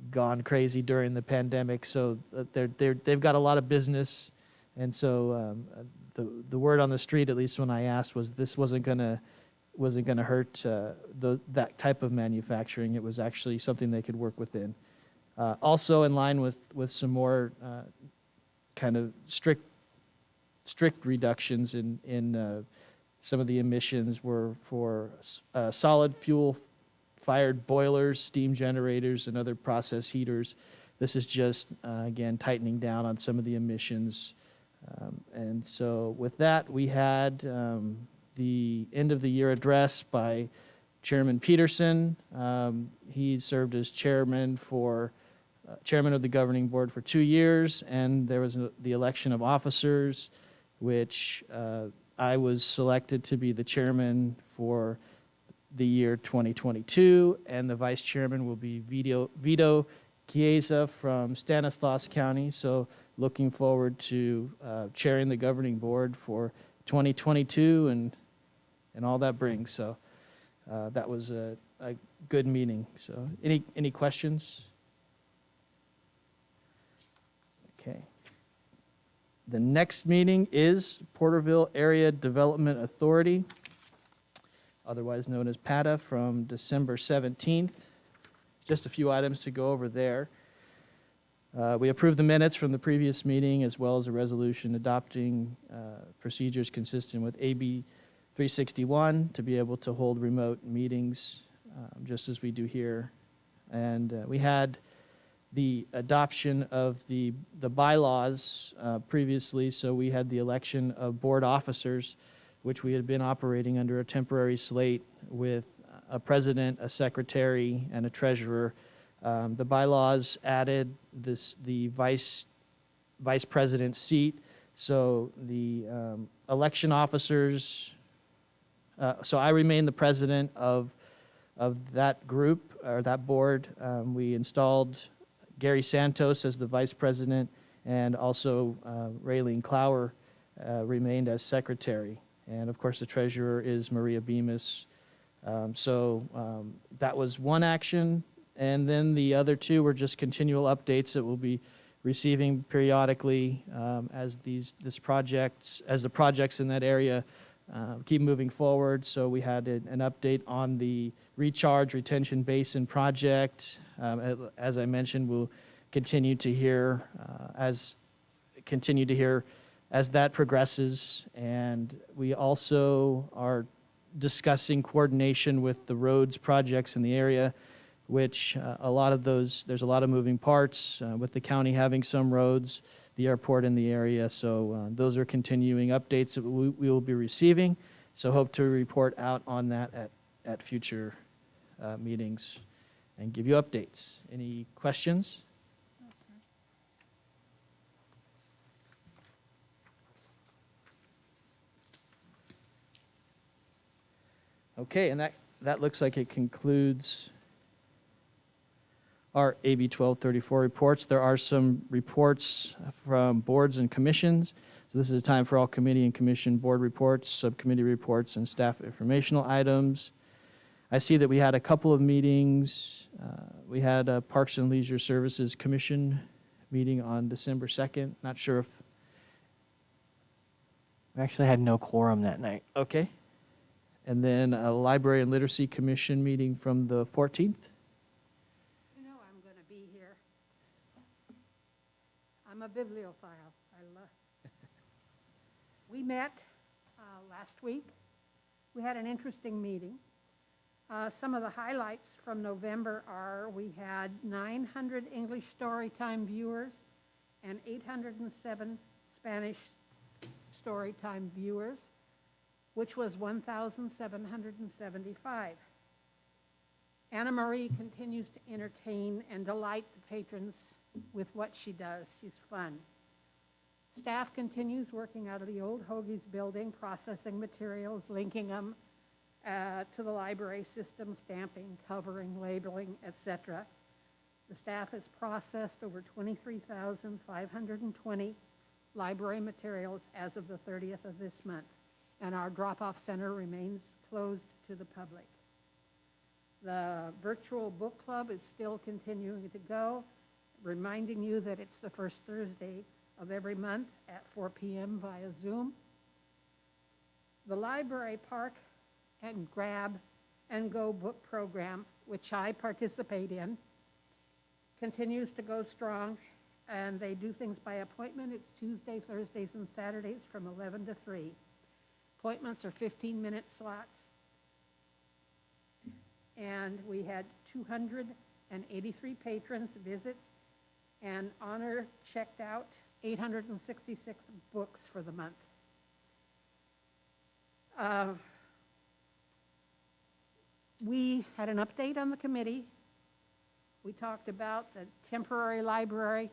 gone crazy during the pandemic. So they've got a lot of business, and so the word on the street, at least when I asked, was this wasn't going to hurt that type of manufacturing. It was actually something they could work within. Also in line with some more kind of strict reductions in some of the emissions were for solid fuel fired boilers, steam generators, and other process heaters. This is just, again, tightening down on some of the emissions. And so with that, we had the end of the year address by Chairman Peterson. He served as chairman of the governing board for 2 years, and there was the election of officers, which I was selected to be the chairman for the year 2022, and the vice chairman will be Vito Chiesa from Stanislaus County. So looking forward to chairing the governing board for 2022 and all that brings. So that was a good meeting. So any questions? Okay. The next meeting is Porterville Area Development Authority, otherwise known as PATA, from December 17th. Just a few items to go over there. We approved the minutes from the previous meeting, as well as a resolution adopting procedures consistent with AB 361 to be able to hold remote meetings, just as we do here. And we had the adoption of the bylaws previously, so we had the election of board officers, which we had been operating under a temporary slate with a president, a secretary, and a treasurer. The bylaws added the vice president seat, so the election officers, so I remain the president of that group, or that board. We installed Gary Santos as the vice president, and also Raylene Clower remained as secretary. And of course, the treasurer is Maria Bemis. That was one action. And then the other two were just continual updates that we'll be receiving periodically as the projects in that area keep moving forward. So we had an update on the recharge retention basin project. As I mentioned, we'll continue to hear as that progresses. And we also are discussing coordination with the roads projects in the area, which there's a lot of moving parts with the county having some roads, the airport in the area. So those are continuing updates that we will be receiving. So hope to report out on that at future meetings and give you updates. Any questions? Okay, and that looks like it concludes our AB1234 reports. There are some reports from boards and commissions. So this is a time for all committee and commission board reports, subcommittee reports, and staff informational items. I see that we had a couple of meetings. We had a Parks and Leisure Services Commission meeting on December 2nd. Not sure if... We actually had no quorum that night. Okay. And then a Library and Literacy Commission meeting from the 14th. You know I'm going to be here. I'm a bibliophile. We met last week. We had an interesting meeting. Some of the highlights from November are we had 900 English Storytime viewers and 807 Spanish Storytime viewers, which was 1,775. Anna Marie continues to entertain and delight the patrons with what she does. She's fun. Staff continues working out of the old Hoagie's building, processing materials, linking them to the library system, stamping, covering, labeling, etc. The staff has processed over 23,520 library materials as of the 30th of this month, and our drop-off center remains closed to the public. The virtual book club is still continuing to go, reminding you that it's the first Thursday of every month at 4 p.m. via Zoom. The library park and grab and go book program, which I participate in, continues to go strong, and they do things by appointment. It's Tuesday, Thursdays, and Saturdays from 11 to 3. Appointments are 15-minute slots, and we had 283 patrons visits, and honor checked out 866 books for the month. We had an update on the committee. We talked about the temporary library.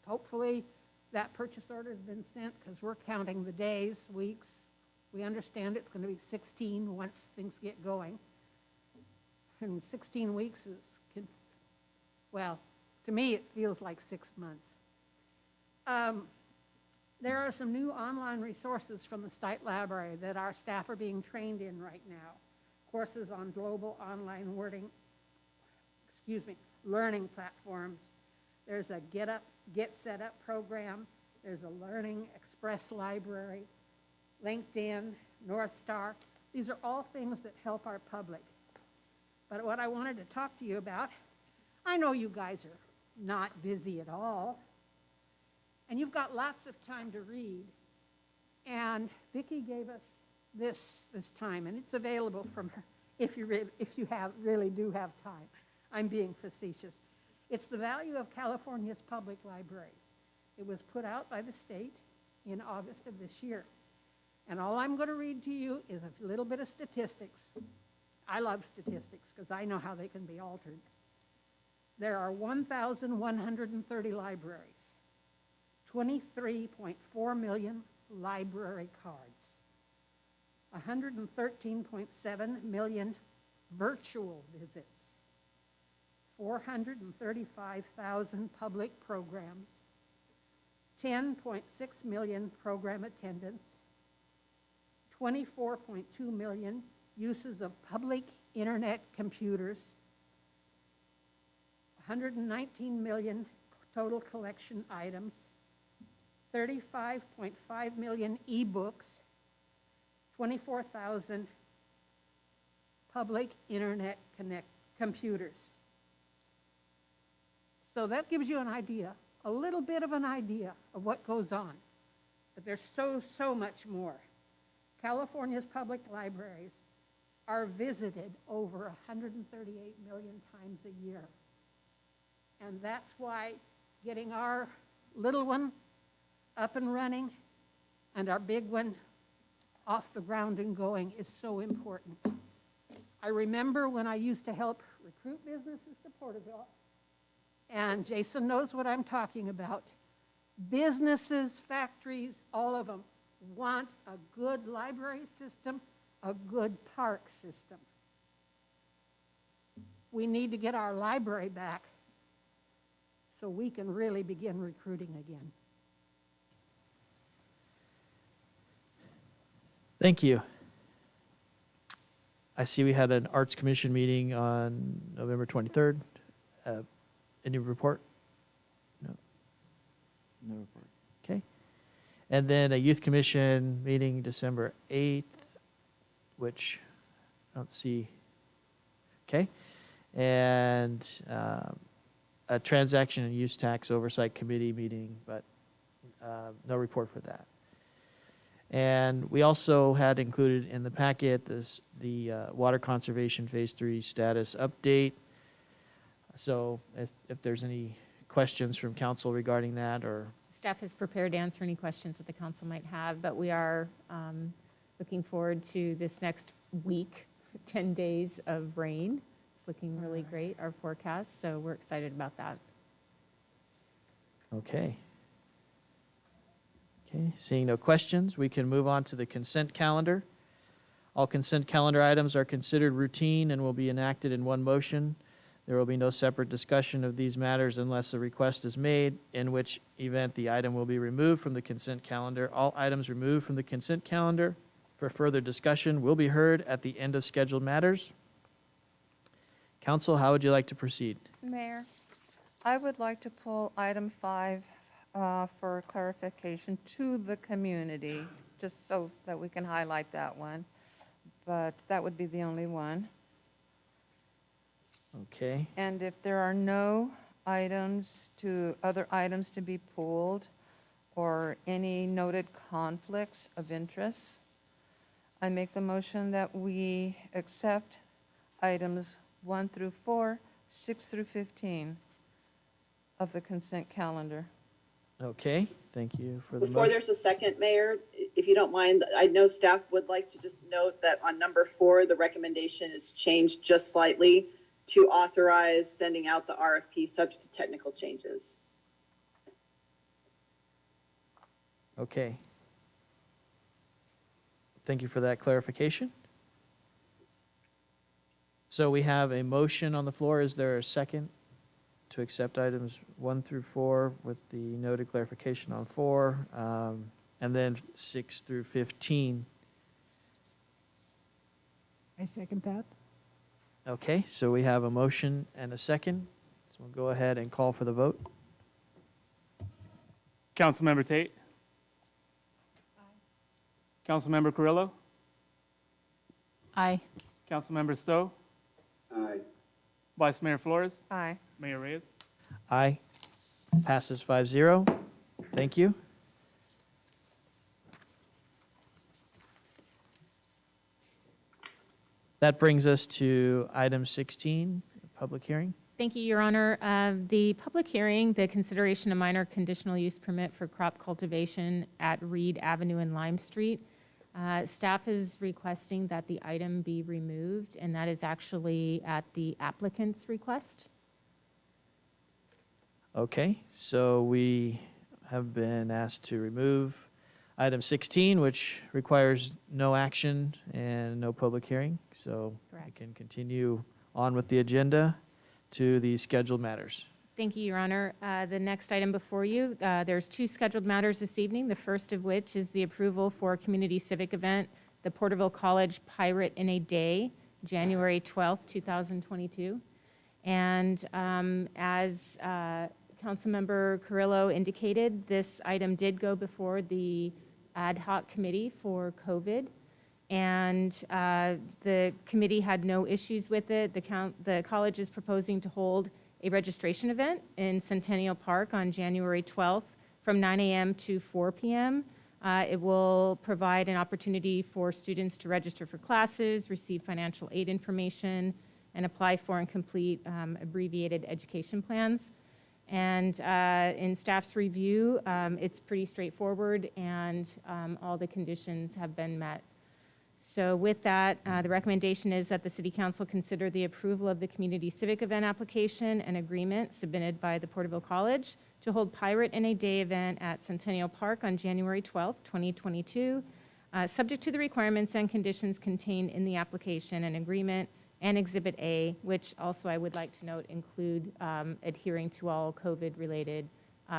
Hopefully that purchase order has been sent because we're counting the days, weeks. We understand it's going to be 16 once things get going. And 16 weeks well, to me it feels like 6 months. There are some new online resources from the State Library that our staff are being trained in right now. Courses on global online learning platforms. There's a Get Set Up program. There's a Learning Express Library, LinkedIn, North Star. These are all things that help our public. But what I wanted to talk to you about, I know you guys are not busy at all, and you've got lots of time to read. And Vicki gave us this time, and it's available from her if you really do have time. I'm being facetious. It's The Value of California's Public Libraries. It was put out by the state in August of this year. And all I'm going to read to you is a little bit of statistics. I love statistics because I know how they can be altered. there are 1,130 libraries, 23.4 million library cards, 113.7 million virtual visits, 435,000 public programs, 10.6 million program attendance, 24.2 million uses of public internet computers, 119 million total collection items, 35.5 million e-books, 24,000 public internet computers. So that gives you an idea, a little bit of an idea of what goes on. But there's so much more. California's public libraries are visited over 138 million times a year. And that's why getting our little one up and running and our big one off the ground and going is so important. I remember when I used to help recruit businesses to Porterville, and Jason knows what I'm talking about. Businesses, factories, all of them want a good library system, a good park system. We need to get our library back so we can really begin recruiting again. Thank you. I see we had an Arts Commission meeting on November 23rd. Any report? No. No report. Okay. And then a Youth Commission meeting December 8th, which I don't see. Okay. And a Transaction and Use Tax Oversight Committee meeting, but no report for that. And we also had included in the packet the Water Conservation Phase 3 status update. So if there's any questions from council regarding that, or Staff is prepared to answer any questions that the council might have, but we are looking forward to this next week, 10 days of rain. It's looking really great, our forecast, so we're excited about that. okay. Okay, seeing no questions, we can move on to the consent calendar. All consent calendar items are considered routine and will be enacted in one motion. There will be no separate discussion of these matters unless a request is made, in which event the item will be removed from the consent calendar. All items removed from the consent calendar for further discussion will be heard at the end of scheduled matters. Council, how would you like to proceed? Mayor, I would like to pull item 5 for clarification to the community, just so that we can highlight that one. But that would be the only one. Okay, And if there are no other items to be pulled, or any noted conflicts of interest, I make the motion that we accept items 1 through 4, 6 through 15 of the consent calendar. okay, thank you for the Before motion. there's a second, Mayor, if you don't mind, I know staff would like to just note that on number 4, the recommendation is changed just slightly to authorize sending out the RFP subject to technical changes. Okay. Thank you for that clarification. So we have a motion on the floor. Is there a second to accept items 1 through 4 with the noted clarification on 4, and then 6 through 15? I second that. Okay, so we have a motion and a second. So we'll go ahead and call for the vote. Councilmember Tate? Aye. Councilmember Carrillo? Aye. Councilmember Stowe? Aye. Vice Mayor Flores? Aye. Mayor Reyes? Aye. Passes 5-0. Thank you. That brings us to item 16, public hearing. Thank you, Your Honor. The public hearing, the consideration of minor conditional use permit for crop cultivation at Reed Avenue and Lime Street. Staff is requesting that the item be removed, and that is actually at the applicant's request. Okay, so we have been asked to remove item 16, which requires no action and no public hearing. So we Correct. can continue on with the agenda to the scheduled matters. Thank you, Your Honor. The next item before you, there's two scheduled matters this evening, the first of which is the approval for a community civic event, the Porterville College Pirate in a Day, January 12th, 2022. And as Councilmember Carrillo indicated, this item did go before the ad hoc committee for COVID, and the committee had no issues with it. The college is proposing to hold a registration event in Centennial Park on January 12th from 9 a.m. to 4 p.m. It will provide an opportunity for students to register for classes, receive financial aid information, and apply for and complete abbreviated education plans. And in staff's review, it's pretty straightforward, and all the conditions have been met. So with that, the recommendation is that the City Council consider the approval of the community civic event application and agreement submitted by the Porterville College to hold Pirate in a Day event at Centennial Park on January 12th, 2022, subject to the requirements and conditions contained in the application and agreement and Exhibit A, which also I would like to note include adhering to all COVID-related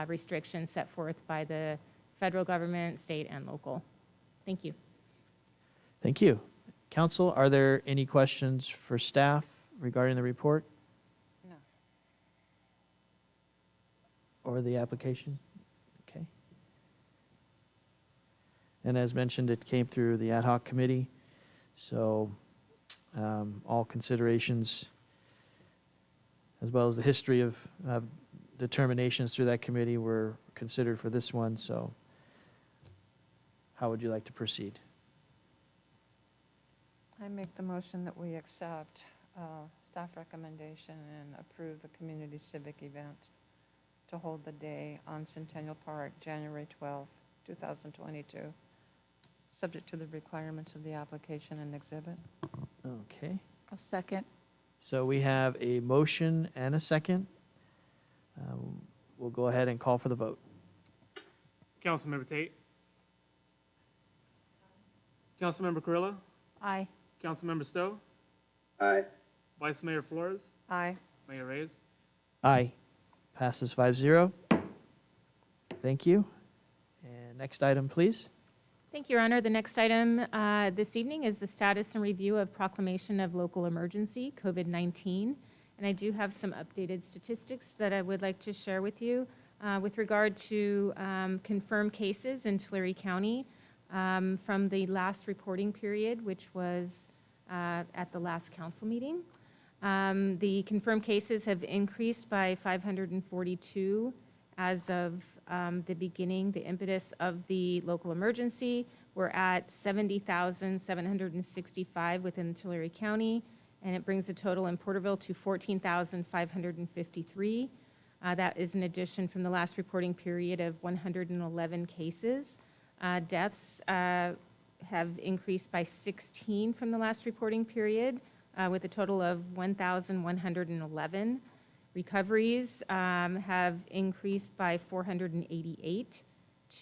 restrictions set forth by the federal government, state, and local. Thank you. Thank you. Council, are there any questions for staff regarding the report? No. Or the application? Okay. And as mentioned, it came through the ad hoc committee, so all considerations, as well as the history of determinations through that committee, were considered for this one. So how would you like to proceed? I make the motion that we accept staff recommendation and approve the community civic event to hold the day on Centennial Park, January 12th, 2022, subject to the requirements of the application and exhibit. Okay. I'll second. So we have a motion and a second. We'll go ahead and call for the vote. Councilmember Tate. Councilmember Carrillo. Aye. Councilmember Stowe. Aye. Vice Mayor Flores. Aye. Mayor Reyes. Aye. Passes 5-0. Thank you. And next item, please. Thank you, Your Honor. The next item this evening is the status and review of proclamation of local emergency, COVID-19. And I do have some updated statistics that I would like to share with you with regard to confirmed cases in Tulare County from the last reporting period, which was at the last council meeting. The confirmed cases have increased by 542 as of the beginning, the impetus of the local emergency. We're at 70,765 within Tulare County, and it brings the total in Porterville to 14,553. That is an addition from the last reporting period of 111 cases. Deaths have increased by 16 from the last reporting period, with a total of 1,111. Recoveries have increased by 488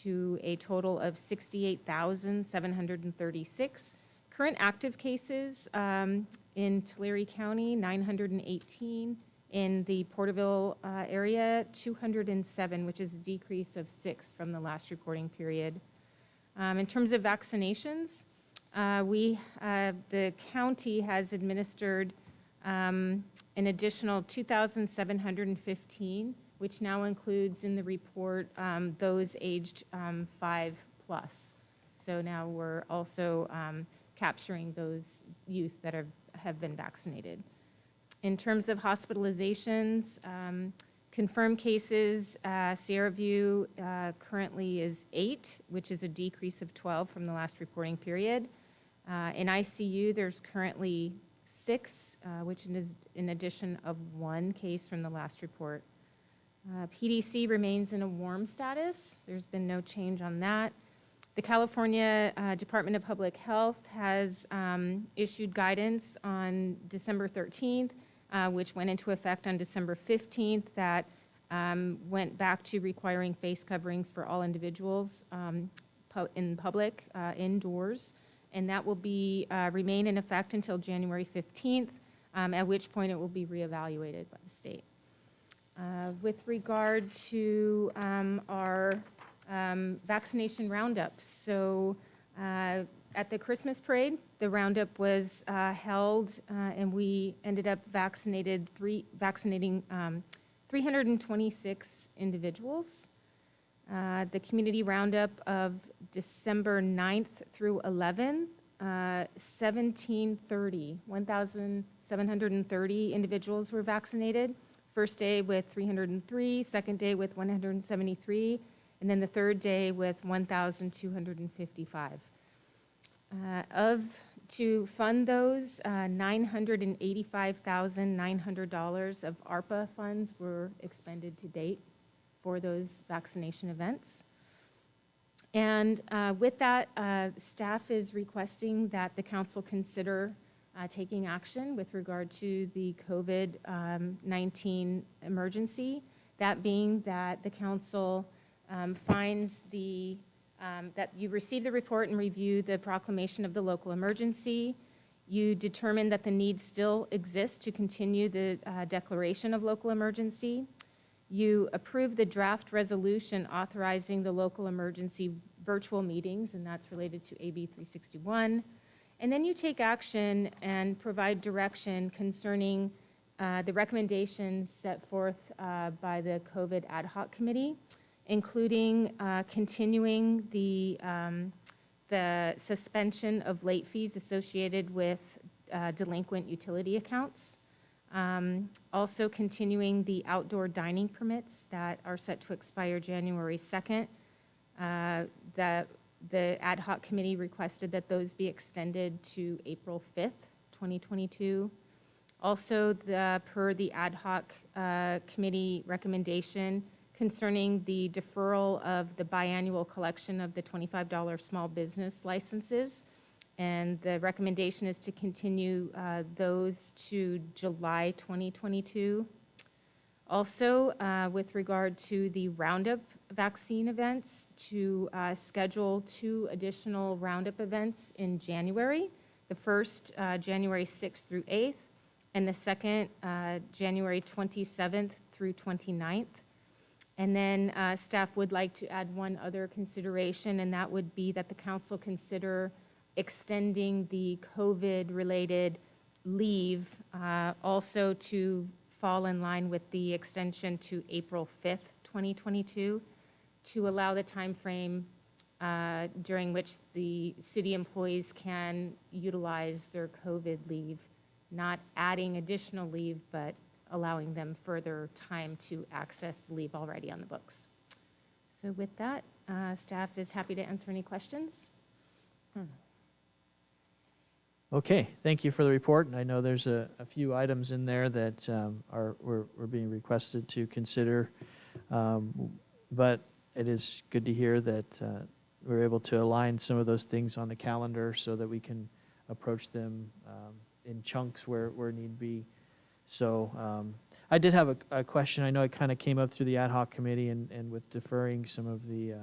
to a total of 68,736. Current active cases in Tulare County, 918. In the Porterville area, 207, which is a decrease of 6 from the last reporting period. In terms of vaccinations, the county has administered an additional 2,715, which now includes in the report those aged 5+. So now we're also capturing those youth that have been vaccinated. In terms of hospitalizations, confirmed cases, Sierra View currently is 8, which is a decrease of 12 from the last reporting period. In ICU, there's currently 6, which is in addition of 1 case from the last report. PDC remains in a warm status. There's been no change on that. The California Department of Public Health has issued guidance on December 13th, which went into effect on December 15th, that went back to requiring face coverings for all individuals in public, indoors, and that will be remain in effect until January 15th, at which point it will be reevaluated by the state. With regard to our vaccination roundup, so at the Christmas parade, the roundup was held, and we ended up vaccinating 326 individuals. The community roundup of December 9th through 11th, 1,730 individuals were vaccinated. First day with 303, second day with 173, and then the third day with 1,255. To fund those, $985,900 of ARPA funds were expended to date for those vaccination events. And with that, staff is requesting that the council consider taking action with regard to the COVID-19 emergency. That being that the council finds that you receive the report and review the proclamation of the local emergency. You determine that the need still exists to continue the declaration of local emergency. You approve the draft resolution authorizing the local emergency virtual meetings, and that's related to AB 361. And then you take action and provide direction concerning the recommendations set forth by the COVID Ad Hoc Committee, including continuing the suspension of late fees associated with delinquent utility accounts. Also continuing the outdoor dining permits that are set to expire January 2nd. The Ad Hoc Committee requested that those be extended to April 5th, 2022. Also, per the Ad Hoc Committee recommendation concerning the deferral of the biannual collection of the $25 small business licenses. And the recommendation is to continue those to July 2022. Also, with regard to the Roundup vaccine events, to schedule 2 additional Roundup events in January. The first, January 6th through 8th, and the second, January 27th through 29th. And then staff would like to add one other consideration, and that would be that the council consider extending the COVID-related leave also to fall in line with the extension to April 5th, 2022, to allow the time frame during which the city employees can utilize their COVID leave, not adding additional leave, but allowing them further time to access the leave already on the books. So with that, staff is happy to answer any questions. Okay, thank you for the report. And I know there's a few items in there that were being requested to consider, but it is good to hear that we're able to align some of those things on the calendar so that we can approach them in chunks where need be. So I did have a question. I know it kind of came up through the ad hoc committee and with deferring some of the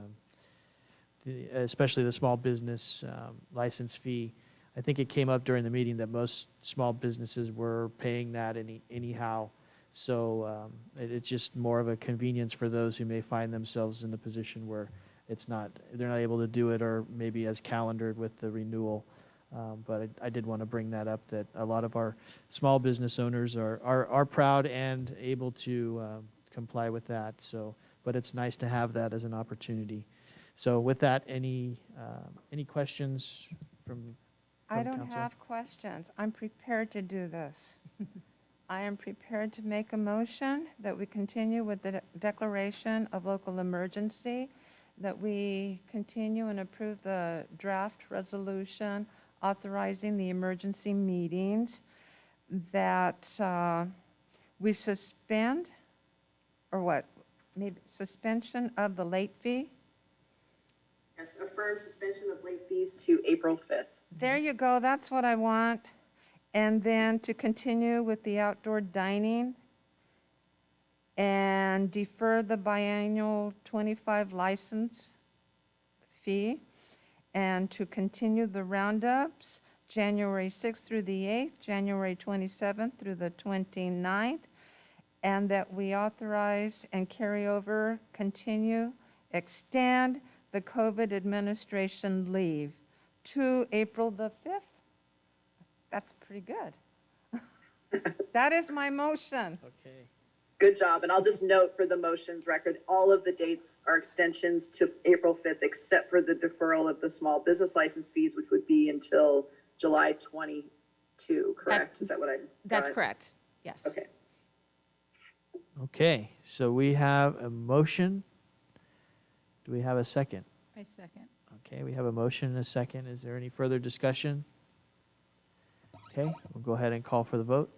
especially the small business license fee. I think it came up during the meeting that most small businesses were paying that anyhow. So it's just more of a convenience for those who may find themselves in the position where they're not able to do it, or maybe as calendared with the renewal. But I did want to bring that up, that a lot of our small business owners are proud and able to comply with that. So, but it's nice to have that as an opportunity. So with that, any questions from I don't council? have questions. I'm prepared to do this. I am prepared to make a motion that we continue with the declaration of local emergency, that we continue and approve the draft resolution authorizing the emergency meetings, that we suspend, or what, maybe suspension of the late fee? Yes, affirm suspension of late fees to April 5th. There you go, that's what I want. And then to continue with the outdoor dining and defer the biannual 25 license fee, and to continue the roundups January 6th through the 8th, January 27th through the 29th, and that we authorize and carry over, continue, extend the COVID administration leave to April the 5th. That's pretty good. That is my motion. Okay. Good job. And I'll just note for the motions record, all of the dates are extensions to April 5th, except for the deferral of the small business license fees, which would be until July 22, correct? Is that what I got? That's correct, yes. Okay. Okay, so we have a motion. Do we have a second? I second. Okay, we have a motion and a second. Is there any further discussion? Okay, we'll go ahead and call for the vote.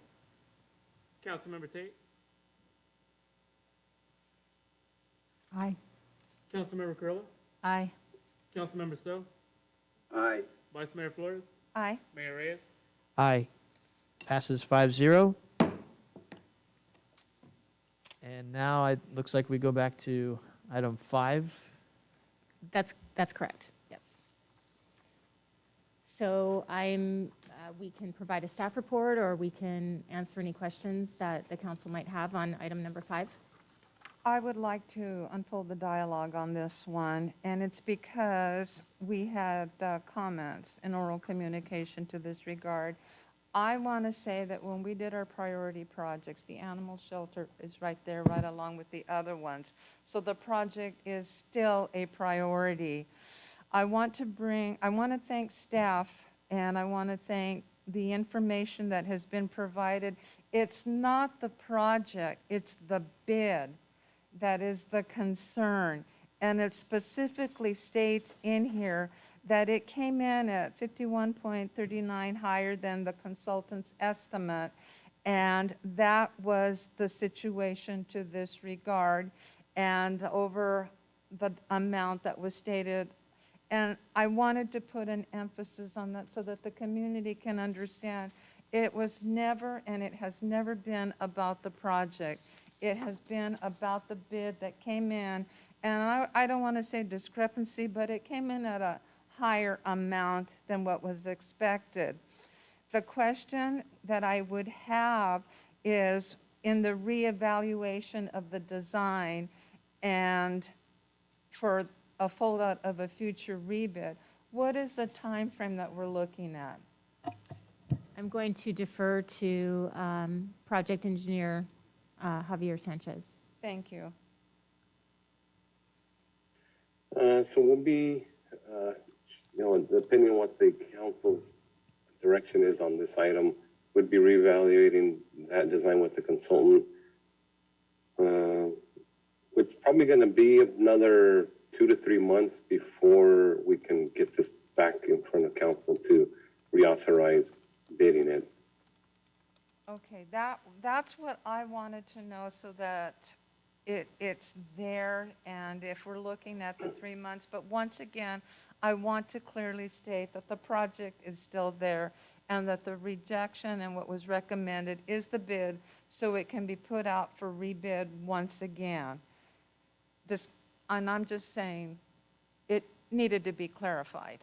Councilmember Tate, Aye. Councilmember Curlow, Aye. Councilmember Stowe, Aye. Vice Mayor Flores, Aye. Mayor Reyes. Aye. Passes 5-0. And now it looks like we go back to item 5. That's correct, yes. So we can provide a staff report, or we can answer any questions that the council might have on item number 5. I would like to unfold the dialogue on this one, and it's because we had comments in oral communication to this regard. I want to say that when we did our priority projects, the animal shelter is right there, right along with the other ones. So the project is still a priority. I want to thank staff, and I want to thank the information that has been provided. It's not the project, it's the bid that is the concern. And it specifically states in here that it came in at 51.39 higher than the consultant's estimate. And that was the situation to this regard, and over the amount that was stated. And I wanted to put an emphasis on that so that the community can understand it was never, and it has never been about the project. It has been about the bid that came in, and I don't want to say discrepancy, but it came in at a higher amount than what was expected. The question that I would have is, in the reevaluation of the design and for a fold-out of a future rebid, what is the time frame that we're looking at? I'm going to defer to project engineer Javier Sanchez. Thank you. So we'll be, depending on what the council's direction is on this item, would be reevaluating that design with the consultant. It's probably going to be another 2 to 3 months before we can get this back in front of council to reauthorize bidding it. Okay, that's what I wanted to know, so that it's there, and if we're looking at the 3 months. But once again, I want to clearly state that the project is still there, and that the rejection and what was recommended is the bid, so it can be put out for rebid once again. And I'm just saying, it needed to be clarified.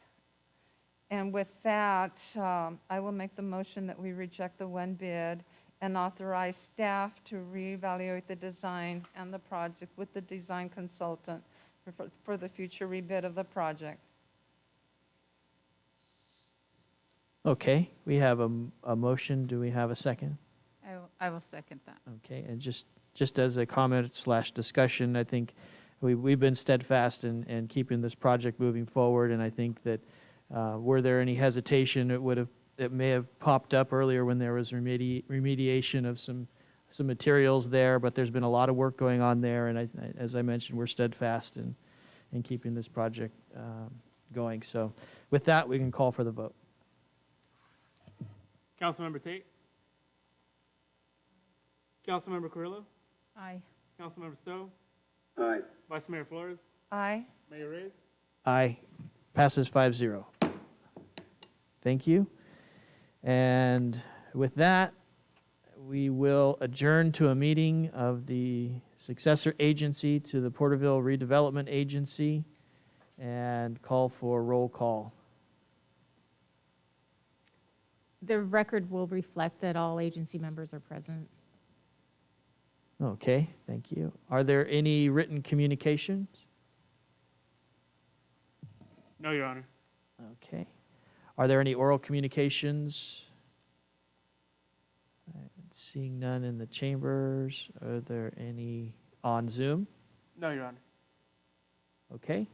And with that, I will make the motion that we reject the one bid and authorize staff to reevaluate the design and the project with the design consultant for the future rebid of the project. Okay, we have a motion. Do we have a second? I will second that. Okay, and just as a comment / discussion, I think we've been steadfast in keeping this project moving forward, and I think that were there any hesitation, it may have popped up earlier when there was remediation of some materials there, but there's been a lot of work going on there, and as I mentioned, we're steadfast in keeping this project going. So with that, we can call for the vote. Councilmember Tate, Councilmember Carrillo, Aye. Councilmember Stowe, Aye. Vice Mayor Flores, Aye. Mayor Reyes. Aye. Passes 5-0. Thank you. And with that, we will adjourn to a meeting of the successor agency to the Porterville Redevelopment Agency, and call for roll call. The record will reflect that all agency members are present. Okay, thank you. Are there any written communications? No, Your Honor. Okay. Are there any oral communications? Seeing none in the chambers. Are there any on Zoom? No, Your Honor. Okay.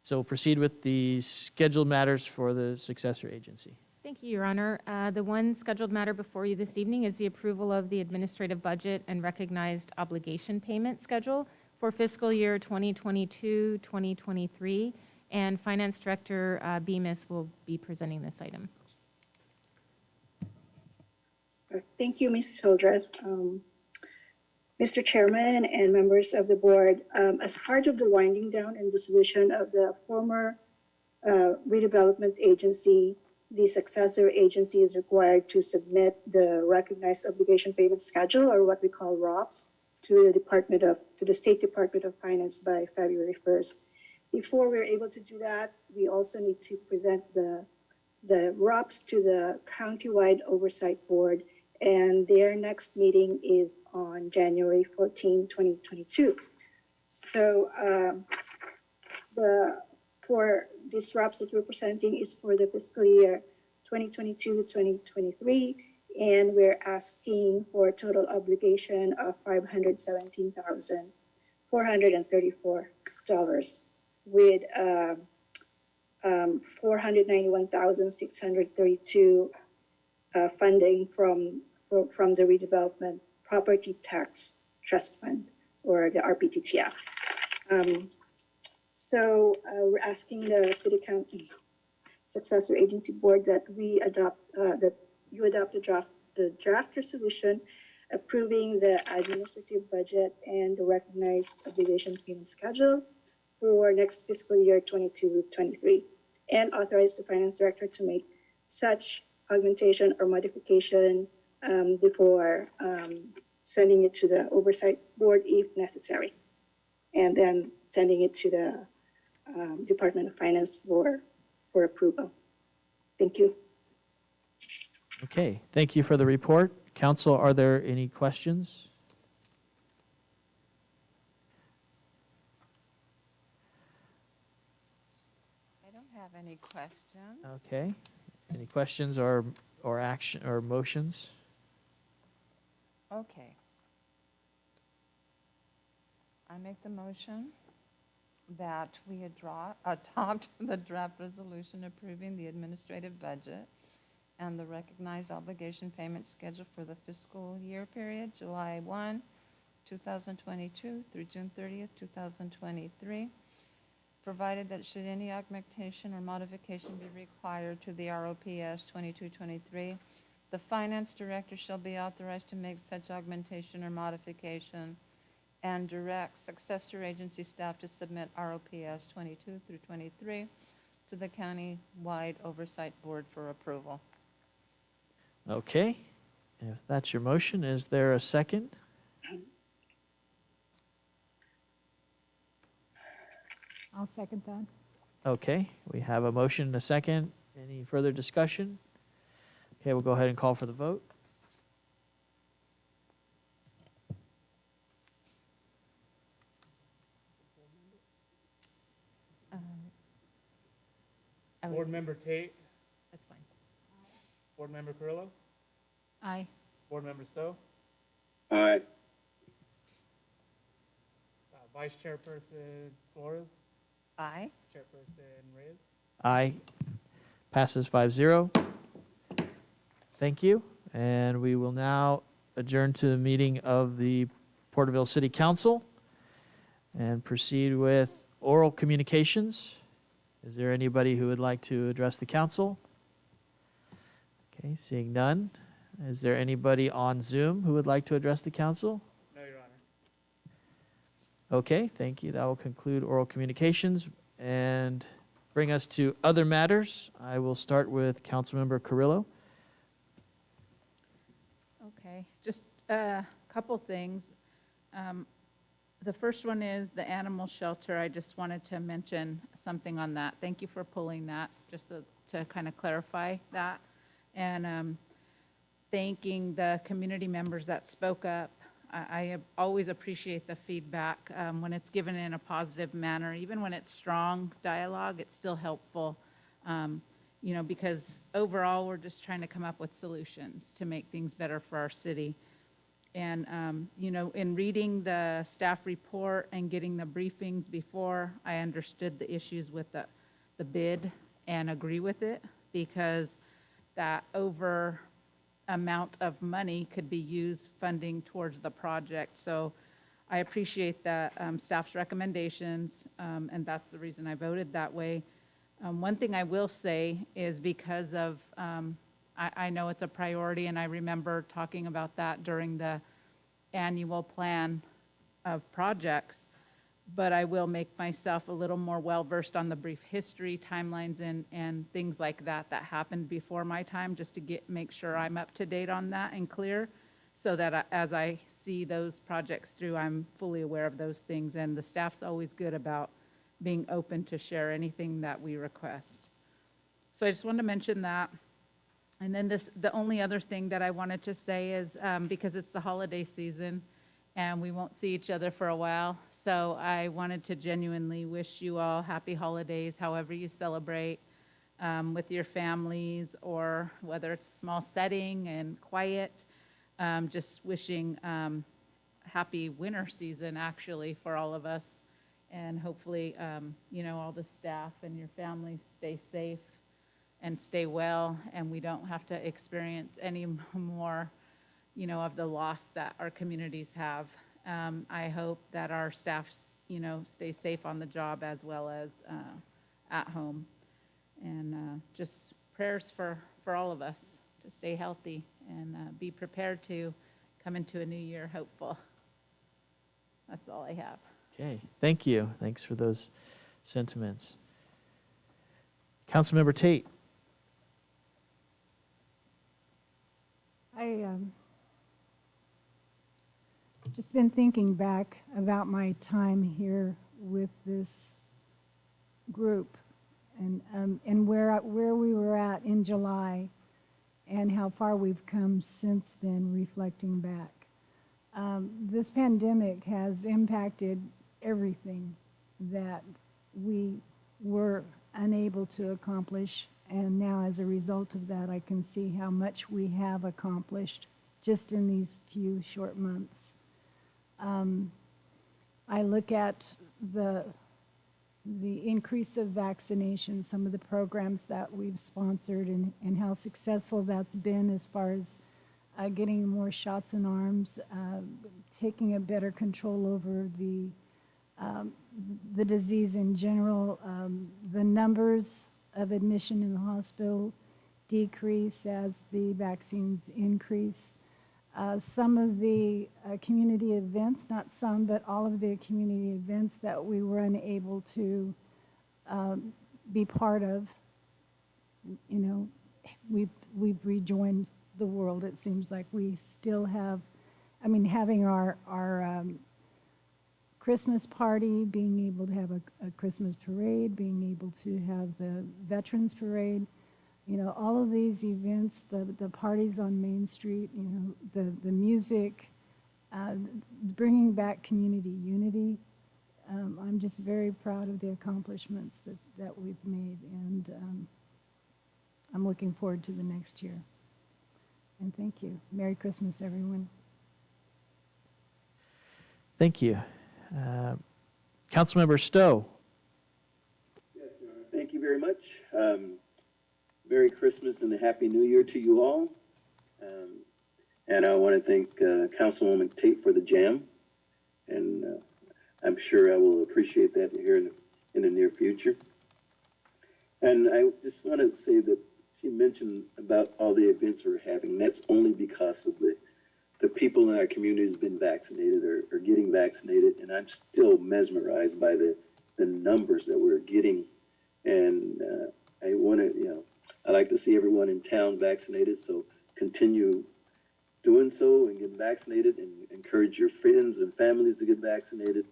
So we'll proceed with the scheduled matters for the successor agency. Thank you, Your Honor. The one scheduled matter before you this evening is the approval of the administrative budget and recognized obligation payment schedule for fiscal year 2022-2023, and Finance Director Bemis will be presenting this item. Thank you, Ms. Hildreth. Mr. Chairman and members of the board, as part of the winding down and dissolution of the former redevelopment agency, the successor agency is required to submit the recognized obligation payment schedule, or what we call ROPS, to the State Department of Finance by February 1st. Before we're able to do that, we also need to present the ROPS to the Countywide Oversight Board, and their next meeting is on January 14, 2022. So for these ROPS that we're presenting is for the fiscal year 2022-2023, and we're asking for a total obligation of $517,434 with $491,632 funding from the Redevelopment Property Tax Trust Fund, or the RPTTF. So we're asking the City Council Successor Agency Board that you adopt the draft resolution approving the administrative budget and the recognized obligation payment schedule for next fiscal year 22-23, and authorize the Finance Director to make such augmentation or modification before sending it to the Oversight Board if necessary, and then sending it to the Department of Finance for approval. Thank you. Okay, thank you for the report. Council, are there any questions? I don't have any questions. Okay. Any questions or action or motions? Okay. I make the motion that we adopt the draft resolution approving the administrative budget and the recognized obligation payment schedule for the fiscal year period, July 1, 2022 through June 30th, 2023, provided that should any augmentation or modification be required to the ROPS 2223, the Finance Director shall be authorized to make such augmentation or modification and direct successor agency staff to submit ROPS 22 through 23 to the County-wide Oversight Board for approval. Okay. If that's your motion, is there a second? I'll second that. Okay, we have a motion and a second. Any further discussion? Okay, we'll go ahead and call for the vote. Board Member Tate, That's fine. Board Member Carrillo, Aye. Board Member Stowe, Aye. Vice Chairperson Flores, Aye. Chairperson Reyes. Aye. Passes 5-0. Thank you. And we will now adjourn to the meeting of the Porterville City Council and proceed with oral communications. Is there anybody who would like to address the council? Okay, seeing none. Is there anybody on Zoom who would like to address the council? No, Your Honor. Okay, thank you. That will conclude oral communications and bring us to other matters. I will start with Councilmember Carrillo. Okay, just a couple things. The first one is the animal shelter. I just wanted to mention something on that. Thank you for pulling that, just to kind of clarify that. And thanking the community members that spoke up. I always appreciate the feedback when it's given in a positive manner. Even when it's strong dialogue, it's still helpful, because overall, we're just trying to come up with solutions to make things better for our city. And, in reading the staff report and getting the briefings before, I understood the issues with the bid and agree with it, because that over amount of money could be used funding towards the project. So I appreciate the staff's recommendations, and that's the reason I voted that way. One thing I will say is because of, I know it's a priority, and I remember talking about that during the annual plan of projects, but I will make myself a little more well-versed on the brief history, timelines, and things like that happened before my time, just to make sure I'm up to date on that and clear, so that as I see those projects through, I'm fully aware of those things. And the staff's always good about being open to share anything that we request. So I just wanted to mention that. And then the only other thing that I wanted to say is, because it's the holiday season and we won't see each other for a while, so I wanted to genuinely wish you all happy holidays, however you celebrate, with your families, or whether it's a small setting and quiet. Just wishing happy winter season, actually, for all of us. And hopefully, all the staff and your families stay safe and stay well, and we don't have to experience any more, of the loss that our communities have. I hope that our staffs, stay safe on the job as well as at home. And just prayers for all of us to stay healthy and be prepared to come into a new year hopeful. That's all I have. Okay, thank you. Thanks for those sentiments. Councilmember Tate. I just been thinking back about my time here with this group, and where we were at in July, and how far we've come since then, reflecting back. This pandemic has impacted everything that we were unable to accomplish, and now as a result of that, I can see how much we have accomplished just in these few short months. I look at the increase of vaccination, some of the programs that we've sponsored, and how successful that's been as far as getting more shots in arms, taking a better control over the disease in general. The numbers of admission in the hospital decrease as the vaccines increase. Some of the community events, not some, but all of the community events that we were unable to be part of, we've rejoined the world. It seems like we still have, having our Christmas party, being able to have a Christmas parade, being able to have the Veterans Parade, all of these events, the parties on Main Street, the music, bringing back community unity. I'm just very proud of the accomplishments that we've made, and I'm looking forward to the next year. And thank you. Merry Christmas, everyone. Thank you. Councilmember Stowe. Yes, Your Honor. Thank you very much. Merry Christmas and a Happy New Year to you all. And I want to thank Councilwoman Tate for the jam. And I'm sure I will appreciate that here in the near future. And I just want to say that she mentioned about all the events we're having. That's only because of the people in our community who's been vaccinated or getting vaccinated. And I'm still mesmerized by the numbers that we're getting. And I want to, I'd like to see everyone in town vaccinated. So continue doing so and getting vaccinated, and encourage your friends and families to get vaccinated,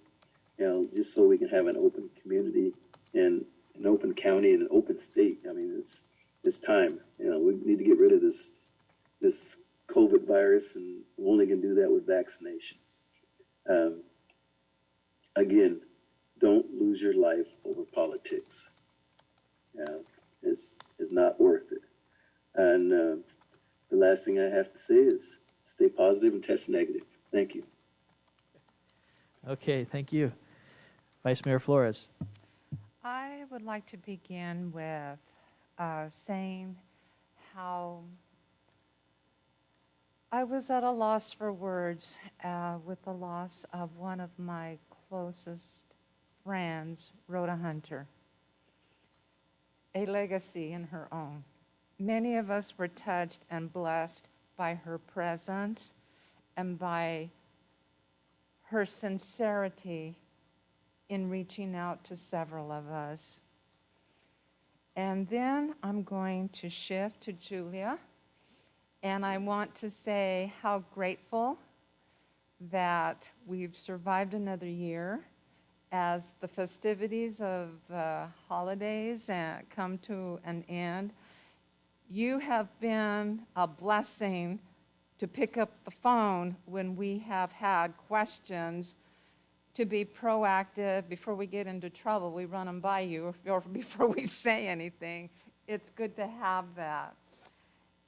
just so we can have an open community and an open county and an open state. I mean, it's time. We need to get rid of this COVID virus, and we only can do that with vaccinations. Again, don't lose your life over politics. It's not worth it. And the last thing I have to say is stay positive and test negative. Thank you. Okay, thank you. Vice Mayor Flores. I would like to begin with saying how I was at a loss for words with the loss of one of my closest friends, Rhoda Hunter, a legacy in her own. Many of us were touched and blessed by her presence and by her sincerity in reaching out to several of us. And then I'm going to shift to Julia, and I want to say how grateful that we've survived another year as the festivities of the holidays come to an end. You have been a blessing to pick up the phone when we have had questions, to be proactive before we get into trouble. We run them by you, or before we say anything. It's good to have that.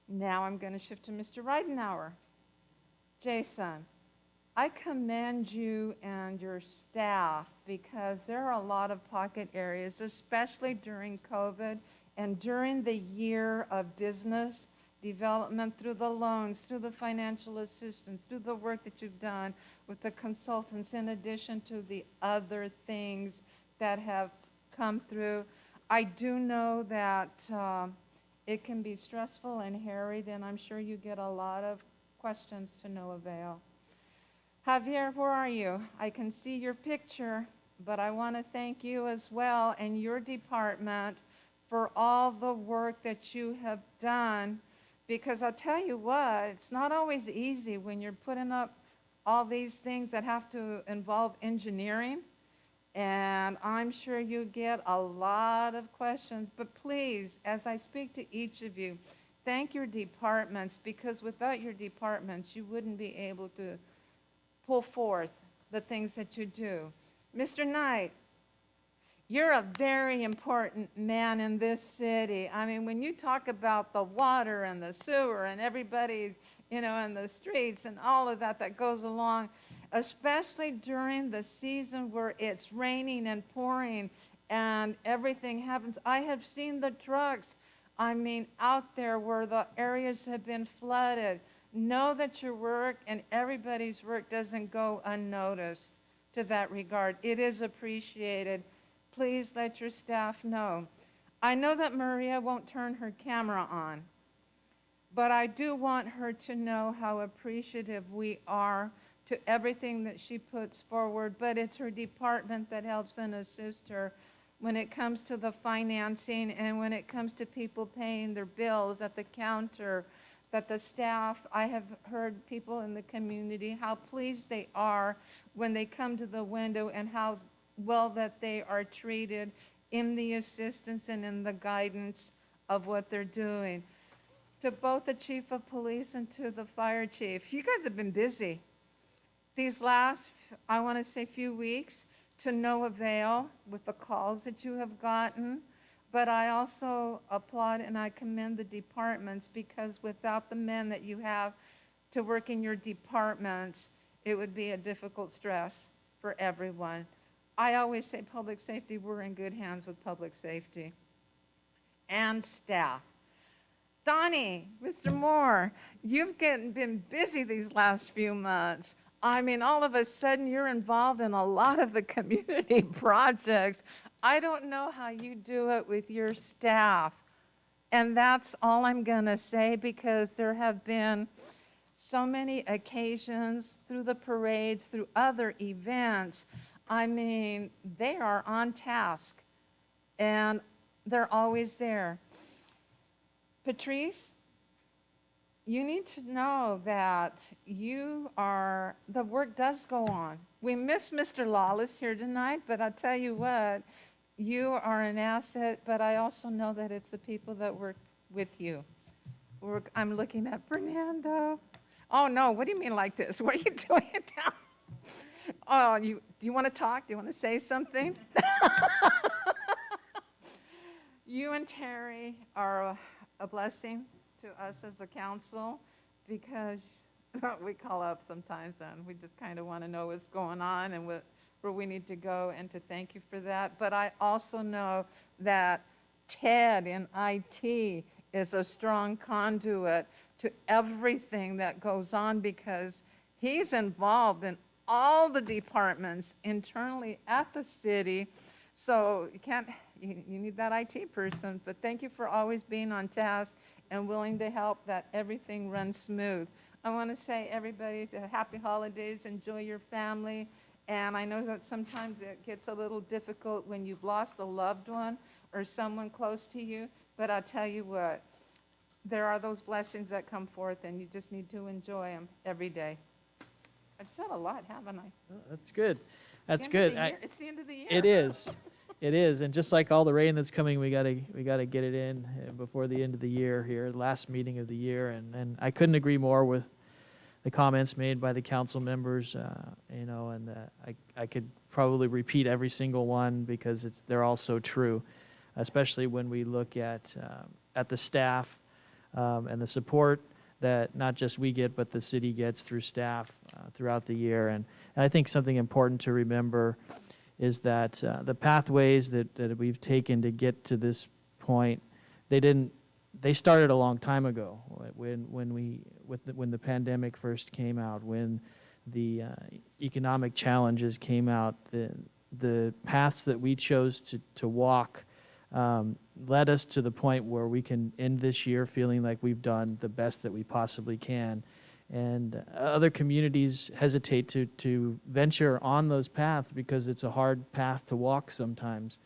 Now I'm going to shift to Mr. Ridenhour. Jason, I commend you and your staff, because there are a lot of pocket areas, especially during COVID and during the year of business development, through the loans, through the financial assistance, through the work that you've done with the consultants, in addition to the other things that have come through. I do know that it can be stressful and harried, and I'm sure you get a lot of questions to no avail. Javier, where are you? I can see your picture, but I want to thank you as well and your department for all the work that you have done, because I'll tell you what, it's not always easy when you're putting up all these things that have to involve engineering, and I'm sure you get a lot of questions. But please, as I speak to each of you, thank your departments, because without your departments, you wouldn't be able to pull forth the things that you do. Mr. Knight, you're a very important man in this city. I mean, when you talk about the water and the sewer and everybody's, in the streets and all of that goes along, especially during the season where it's raining and pouring and everything happens. I have seen the trucks, out there where the areas have been flooded. Know that your work and everybody's work doesn't go unnoticed to that regard. It is appreciated. Please let your staff know. I know that Maria won't turn her camera on, but I do want her to know how appreciative we are to everything that she puts forward, but it's her department that helps and assists her when it comes to the financing and when it comes to people paying their bills at the counter, that the staff, I have heard people in the community, how pleased they are when they come to the window and how well that they are treated in the assistance and in the guidance of what they're doing. To both the chief of police and to the fire chief, you guys have been busy these last, I want to say, few weeks, to no avail with the calls that you have gotten. But I also applaud and I commend the departments, because without the men that you have to work in your departments, it would be a difficult stress for everyone. I always say public safety, we're in good hands with public safety and staff. Donnie, Mr. Moore, you've been busy these last few months. All of a sudden you're involved in a lot of the community projects. I don't know how you do it with your staff. And that's all I'm going to say, because there have been so many occasions through the parades, through other events. They are on task and they're always there. Patrice, you need to know that the work does go on. We miss Mr. Lawless here tonight, but I'll tell you what, you are an asset, but I also know that it's the people that work with you. I'm looking at Fernando. Oh, no, what do you mean like this? What are you doing down? Oh, do you want to talk? Do you want to say something? You and Terry are a blessing to us as a council because we call up sometimes and we just kind of want to know what's going on and where we need to go, and to thank you for that. But I also know that Ted in IT is a strong conduit to everything that goes on because he's involved in all the departments internally at the city. So you need that IT person, but thank you for always being on task and willing to help that everything runs smooth. I want to say, everybody, happy holidays, enjoy your family. And I know that sometimes it gets a little difficult when you've lost a loved one or someone close to you, but I'll tell you what, there are those blessings that come forth and you just need to enjoy them every day. I've said a lot, haven't I? Oh, that's good. That's It's the end good. of the year. It's the end of the year. It is. It is. And just like all the rain that's coming, we gotta get it in before the end of the year here, last meeting of the year. And I couldn't agree more with the comments made by the council members, and I could probably repeat every single one because they're all so true, especially when we look at the staff and the support that not just we get, but the city gets through staff throughout the year. And I think something important to remember is that the pathways that we've taken to get to this point, they started a long time ago when the pandemic first came out, when the economic challenges came out. The paths that we chose to walk led us to the point where we can end this year feeling like we've done the best that we possibly can. And other communities hesitate to venture on those paths because it's a hard path to walk sometimes.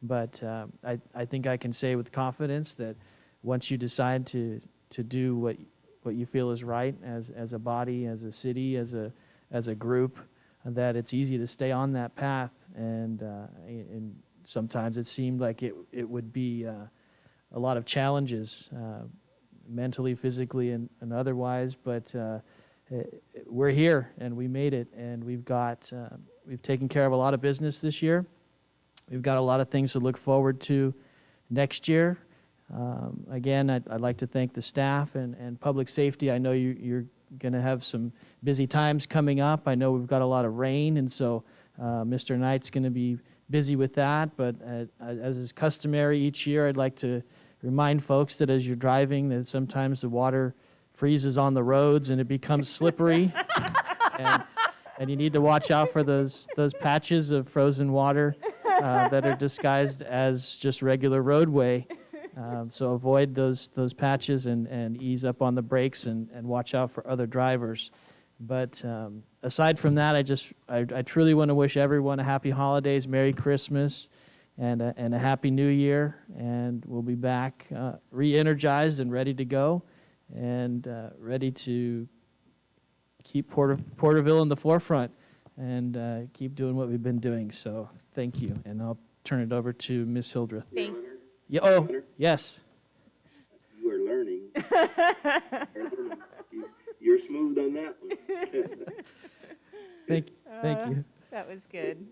But I think I can say with confidence that once you decide to do what you feel is right as a body, as a city, as a group, that it's easy to stay on that path. And sometimes it seemed like it would be a lot of challenges, mentally, physically, and otherwise, but we're here and we made it, and we've taken care of a lot of business this year. We've got a lot of things to look forward to next year. Again, I'd like to thank the staff and public safety. I know you're going to have some busy times coming up. I know we've got a lot of rain, and so Mr. Knight's going to be busy with that, but as is customary each year, I'd like to remind folks that as you're driving, that sometimes the water freezes on the roads and it becomes slippery, and you need to watch out for those patches of frozen water that are disguised as just regular roadway. So avoid those patches and ease up on the brakes and watch out for other drivers. But aside from that, I truly want to wish everyone a happy holidays, Merry Christmas, and a Happy New Year. And we'll be back re-energized and ready to go, and ready to keep Porterville in the forefront and keep doing what we've been doing. So thank you, and I'll turn it over to Ms. Hildreth. Thank you. Your Oh, Honor, yes. you are learning. You're smooth on that one. Thank you. That was good.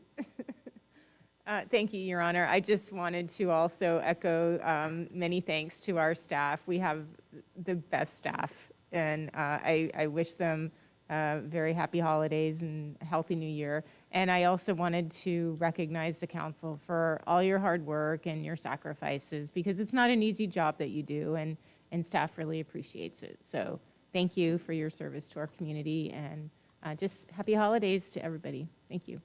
Thank you, Your Honor. I just wanted to also echo many thanks to our staff. We have the best staff, and I wish them very happy holidays and a healthy new year. And I also wanted to recognize the council for all your hard work and your sacrifices, because it's not an easy job that you do, and staff really appreciates it. So thank you for your service to our community, and just happy holidays to everybody. Thank you.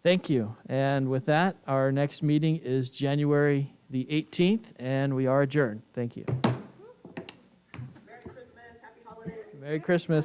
Thank you. And with that, our next meeting is January the 18th, and we are adjourned. Thank you. Merry Christmas, happy holidays. Merry Christmas.